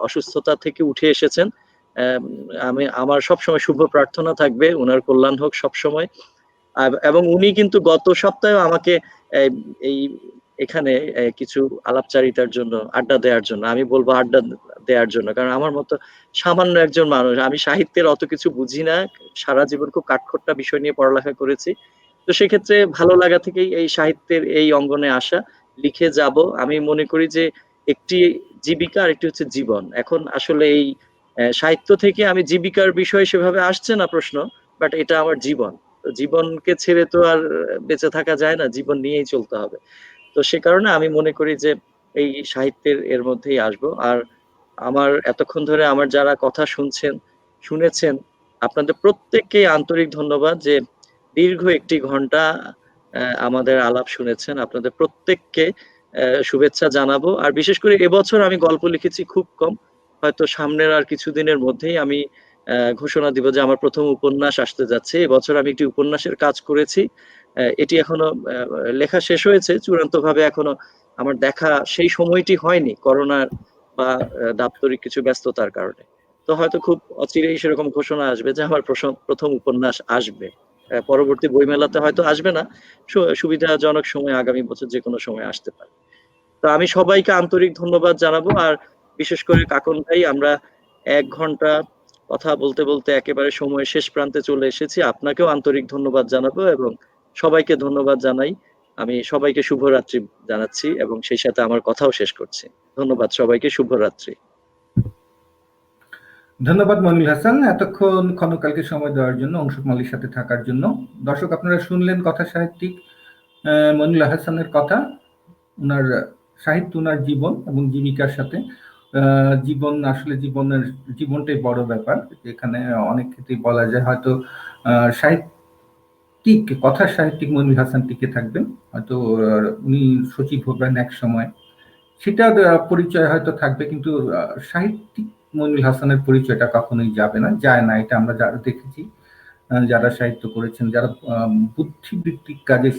অসুস্থতা থেকে উঠে এসেছেন। আম, আমি আমার সবসময় শুভ প্রার্থনা থাকবে, ওনার কল্যাণ হোক সবসময়। এবং উনি কিন্তু গত সপ্তাহে আমাকে এই এই এখানে কিছু আলাপচারিতার জন্য, আড্ডা দেওয়ার জন্য, আমি বলবো আড্ডা দেওয়ার জন্য, কারণ আমার মতো সামান্য একজন মানুষ, আমি সাহিত্যের অত কিছু বুঝি না, সারা জীবন খুব কাঠখোট্টা বিষয় নিয়ে পড়ালেখা করেছি। তো সেক্ষেত্রে ভালো লাগা থেকেই এই সাহিত্যের এই অঙ্গনে আসা, লিখে যাব। আমি মনে করি যে একটি জীবিকা আর একটি হচ্ছে জীবন। এখন আসলে এই সাহিত্য থেকে আমি জীবিকার বিষয় সেভাবে আসছে না প্রশ্ন, বাট এটা আমার জীবন। তো জীবনকে ছেড়ে তো আর বেঁচে থাকা যায় না, জীবন নিয়েই চলতে হবে। তো সে কারণে আমি মনে করি যে এই সাহিত্যের এর মধ্যেই আসবো। আর আমার এতক্ষণ ধরে আমার যারা কথা শুনেছেন, আপনাদের প্রত্যেককে আন্তরিক ধন্যবাদ যে দীর্ঘ 1 ঘন্টা আমাদের আলাপ শুনেছেন। আপনাদের প্রত্যেককে শুভেচ্ছা জানাবো। আর বিশেষ করে এবছর আমি গল্প লিখেছি খুব কম, হয়তো সামনের আর কিছুদিনের মধ্যেই আমি ঘোষণা দিব যে আমার প্রথম উপন্যাস আসতে যাচ্ছে। এবছর আমি একটি উপন্যাসের কাজ করেছি, এটি এখনো লেখা শেষ হয়েছে, চূড়ান্ত ভাবে এখনো আমার দেখা সেই সময়টি হয়নি, করোনার বা দাপ্তরিক কিছু ব্যস্ততার কারণে। তো হয়তো খুব অচিরেই সেরকম ঘোষণা আসবে যে আমার প্রথম উপন্যাস আসবে। পরবর্তী বইমেলাতে হয়তো আসবে না, সুবিধাজনক সময় আগামী বছর যে কোনো সময় আসতে পারে। তো আমি সবাইকে আন্তরিক ধন্যবাদ জানাবো। আর বিশেষ করে কাকন ভাই, আমরা 1 ঘন্টা কথা বলতে বলতে একেবারে সময়ের শেষ প্রান্তে চলে এসেছি। আপনাকেও আন্তরিক ধন্যবাদ জানাবো এবং সবাইকে ধন্যবাদ জানাই। আমি সবাইকে শুভরাত্রি জানাচ্ছি এবং সেই সাথে আমার কথাও শেষ করছি। ধন্যবাদ সবাইকে, শুভরাত্রি। ধন্যবাদ মনির হাসান, এতক্ষণ ক্ষণকালকে সময় দেওয়ার জন্য, অংশুক মালির সাথে থাকার জন্য। দর্শক, আপনারা শুনলেন কথা সাহিত্যিক মনির হাসানের কথা, ওনার সাহিত্য, ওনার জীবন এবং জীবিকার সাথে। জীবন আসলে জীবনটাই বড় ব্যাপার। এখানে অনেক ক্ষেত্রেই বলা যায় হয়তো সাহিত্যিক, কথার সাহিত্যিক মনির হাসান টিকে থাকবেন, হয়তো উনি সচিব হবেন এক সময়, সেটার পরিচয় হয়তো থাকবে, কিন্তু সাহিত্যিক মনির হাসানের পরিচয়টা কখনোই যাবে না, যায় না। এটা আমরা যারা দেখেছি, যারা সাহিত্য করেছেন, যারা বুদ্ধিবৃত্তিক কাজে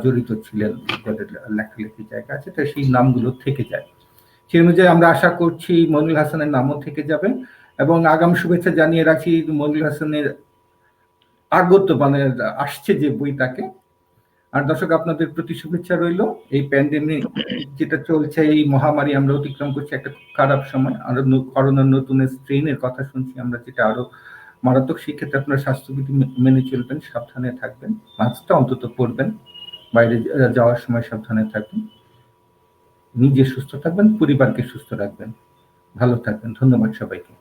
জড়িত ছিলেন, যাদের লেখালেখির জায়গা আছে, তো সেই নামগুলো থেকে যায়। সেই অনুযায়ী আমরা আশা করছি মনির হাসানের নামও থেকে যাবে। এবং আগাম শুভেচ্ছা জানিয়ে রাখি মনির হাসানের আগত, মানে আসছে যে বই, তাকে। আর দর্শক, আপনাদের প্রতি শুভেচ্ছা রইল। এই প্যান্ডেমিক যেটা চলছে, এই মহামারী আমরা অতিক্রম করছি একটা খুব খারাপ সময়, আরো করোনার নতুন স্ট্রেনের কথা শুনছি আমরা, যেটা আরো মারাত্মক। সেক্ষেত্রে আপনারা স্বাস্থ্যবিধি মেনে চলবেন, সাবধানে থাকবেন, মাস্কটা অন্তত পরবেন, বাইরে যাওয়ার সময় সাবধানে থাকবেন, নিজে সুস্থ থাকবেন, পরিবারকে সুস্থ রাখবেন, ভালো থাকবেন। ধন্যবাদ সবাইকে।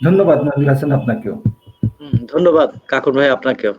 ধন্যবাদ মনির হাসান, আপনাকেও। ধন্যবাদ কাকন ভাই, আপনাকেও।